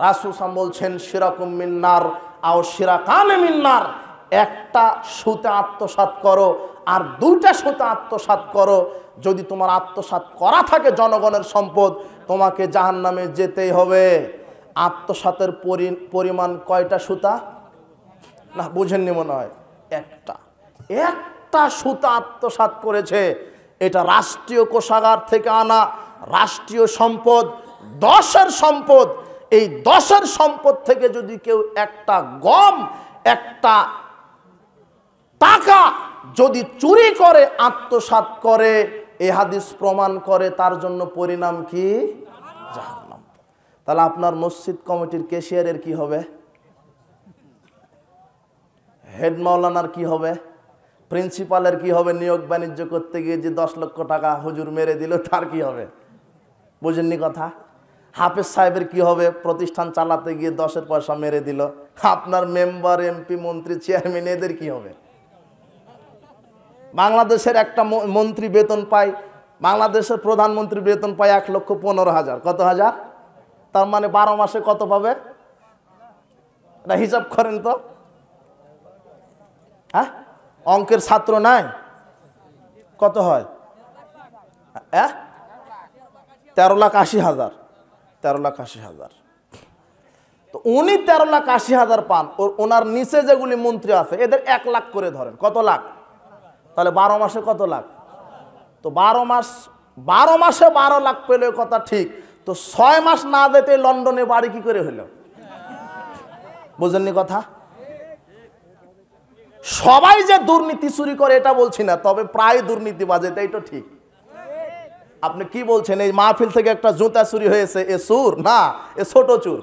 রাসূল সাল্লাল্লাহু বলছেন, শিরাকুম মিন্নার আও শিরাকানে মিন্নার, একটা সুতা আত্মসাৎ করো আর দুইটা সুতা আত্মসাৎ করো, যদি তোমার আত্মসাৎ করা থাকে জনগণের সম্পদ, তোমাকে জাহান্নামে যেতেই হবে। আত্মসাতের পরিমাণ কয়টা সুতা? না বুঝেননি মনে হয়, একটা সুতা আত্মসাৎ করেছে। এটা রাষ্ট্রীয় কোষাগার থেকে আনা রাষ্ট্রীয় সম্পদ, 10-এর সম্পদ। এই 10-এর সম্পদ থেকে যদি কেউ একটা গম, একটা টাকা যদি চুরি করে আত্মসাৎ করে, এই হাদিস প্রমাণ করে তার জন্য পরিণাম কি? জাহান্নাম। তাহলে আপনার মসজিদ কমিটির ক্যাশিয়ারের কি হবে? হেড মাওলানার কি হবে? প্রিন্সিপালের কি হবে? নিয়োগ বাণিজ্য করতে গিয়ে যে 10 লক্ষ টাকা হুজুর মেরে দিল, তার কি হবে? বুঝেননি কথা? হাফেজ সাহেবের কি হবে? প্রতিষ্ঠান চালাতে গিয়ে 10-এর পয়সা মেরে দিল। আপনার মেম্বার, এমপি, মন্ত্রী, চেয়ারম্যান, এদের কি হবে? বাংলাদেশের একটা মন্ত্রী বেতন পায়, বাংলাদেশের প্রধানমন্ত্রী বেতন পায় 1,15,000। কত হাজার? তার মানে 12 মাসে কত পাবে? এটা হিসাব করেন তো। হ্যাঁ, অঙ্কের ছাত্র নাই? কত হয়? 13,80,000। 13,80,000। তো উনি 13,80,000 পান, ওনার নিচে যেগুলি মন্ত্রী আছে এদের 1 লাখ করে ধরেন। কত লাখ? তাহলে 12 মাসে কত লাখ? তো 12 মাসে 12 লাখ পেলে কথা ঠিক, তো 6 মাস না যেতে লন্ডনে বাড়ি কি করে হলো? বুঝেননি কথা? সবাই যে দুর্নীতি চুরি করে এটা বলছি না, তবে প্রায় দুর্নীতিবাজ, এটাই তো ঠিক। আপনি কি বলছেন? এই মাহফিল থেকে একটা জুতা চুরি হয়েছে, এ চোর না, এ ছোট চোর,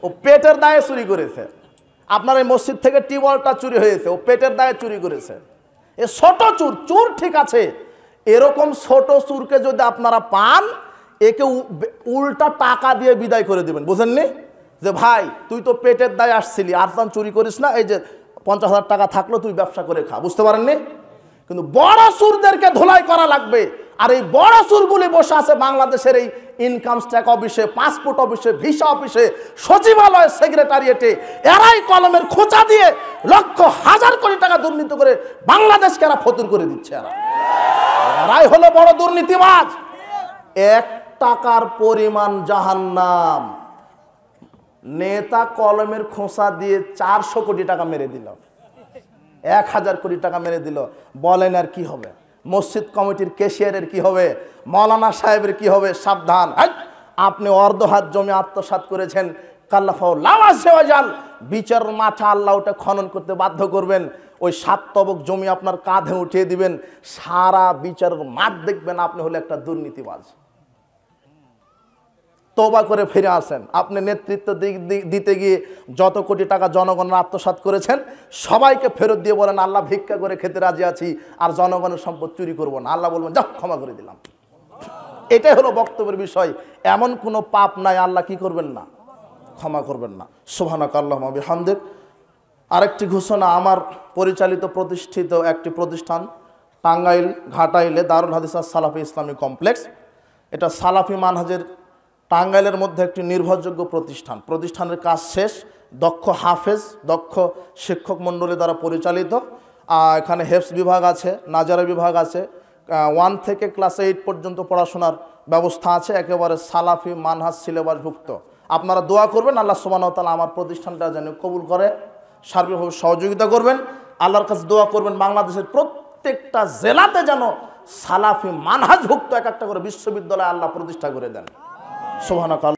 ও পেটের দায়ে চুরি করেছে। আপনার এই মসজিদ থেকে টিউবওয়েলটা চুরি হয়েছে, ও পেটের দায়ে চুরি করেছে। এ ছোট চোর, চোর ঠিক আছে, এরকম ছোট চোরকে যদি আপনারা পান, একে উল্টা টাকা দিয়ে বিদায় করে দিবেন। বুঝেননি? যে ভাই, তুই তো পেটের দায়ে আসছিলি, আর চুরি করিস না, এই যে 50,000 টাকা থাকলো, তুই ব্যবসা করে খা। বুঝতে পারেননি? কিন্তু বড় চোরদেরকে ধোলাই করা লাগবে। আর এই বড় চোরগুলি বসে আছে বাংলাদেশের এই ইনকাম ট্যাক্স অফিসে, পাসপোর্ট অফিসে, ভিসা অফিসে, সচিবালয়, সেক্রেটারিয়েটে। এরাই কলমের খোঁচা দিয়ে লক্ষ হাজার কোটি টাকা দুর্নীতি করে বাংলাদেশকে এরা ফতুর করে দিচ্ছে। এরাই হলো বড় দুর্নীতিবাজ। 1 টাকার পরিমাণ জাহান্নাম। নেতা কলমের খোঁচা দিয়ে 400 কোটি টাকা মেরে দিল, 1000 কোটি টাকা মেরে দিল। বলেন আর কি হবে? মসজিদ কমিটির ক্যাশিয়ারের কি হবে? মৌলানা সাহেবের কি হবে? সাবধান। আপনি অর্ধ হাত জমি আত্মসাৎ করেছেন, বিচার মাঠে আল্লাহ ওটা খনন করতে বাধ্য করবেন। ওই 7 তবক জমি আপনার কাঁধে উঠিয়ে দিবেন, সারা বিচারের মাঠ দেখবেন আপনি হলে একটা দুর্নীতিবাজ। তওবা করে ফিরে আসেন। আপনি নেতৃত্ব দিতে গিয়ে যত কোটি টাকা জনগণের আত্মসাৎ করেছেন, সবাইকে ফেরত দিয়ে বলেন, আল্লাহ ভিক্ষা করে খেতে রাজি আছি, আর জনগণের সম্পদ চুরি করব না। আল্লাহ বলবেন, যাও, ক্ষমা করে দিলাম। এটাই হলো বক্তব্যের বিষয়। এমন কোনো পাপ নাই আল্লাহ কি করবেন না? ক্ষমা করবেন না। সুবহানাকাল্লাহুম্মা বিহামদিক। আরেকটি ঘোষণা, আমার পরিচালিত প্রতিষ্ঠিত একটি প্রতিষ্ঠান টাঙ্গাইল ঘাটাইলে দারুল হাদিস সালাফি ইসলামী কমপ্লেক্স, এটা সালাফি মানহাজের টাঙ্গাইলের মধ্যে একটি নির্ভরযোগ্য প্রতিষ্ঠান। প্রতিষ্ঠানের কাজ শেষ, দক্ষ হাফেজ, দক্ষ শিক্ষক মণ্ডলী দ্বারা পরিচালিত। এখানে হেফজ বিভাগ আছে, নাজারা বিভাগ আছে, 1 থেকে ক্লাস 8 পর্যন্ত পড়াশোনার ব্যবস্থা আছে, একেবারে সালাফি মানহাজ সিলেবাসভুক্ত। আপনারা দোয়া করবেন আল্লাহ সুবহানাহু ওয়া তাআলা আমার প্রতিষ্ঠানটা যেন কবুল করে, সার্বিকভাবে সহযোগিতা করবেন। আল্লাহর কাছে দোয়া করবেন বাংলাদেশের প্রত্যেকটা জেলাতে যেন সালাফি মানহাজভুক্ত একটা করে বিশ্ববিদ্যালয় আল্লাহ প্রতিষ্ঠা করে দেন। সুবহানাকাল্লাহ।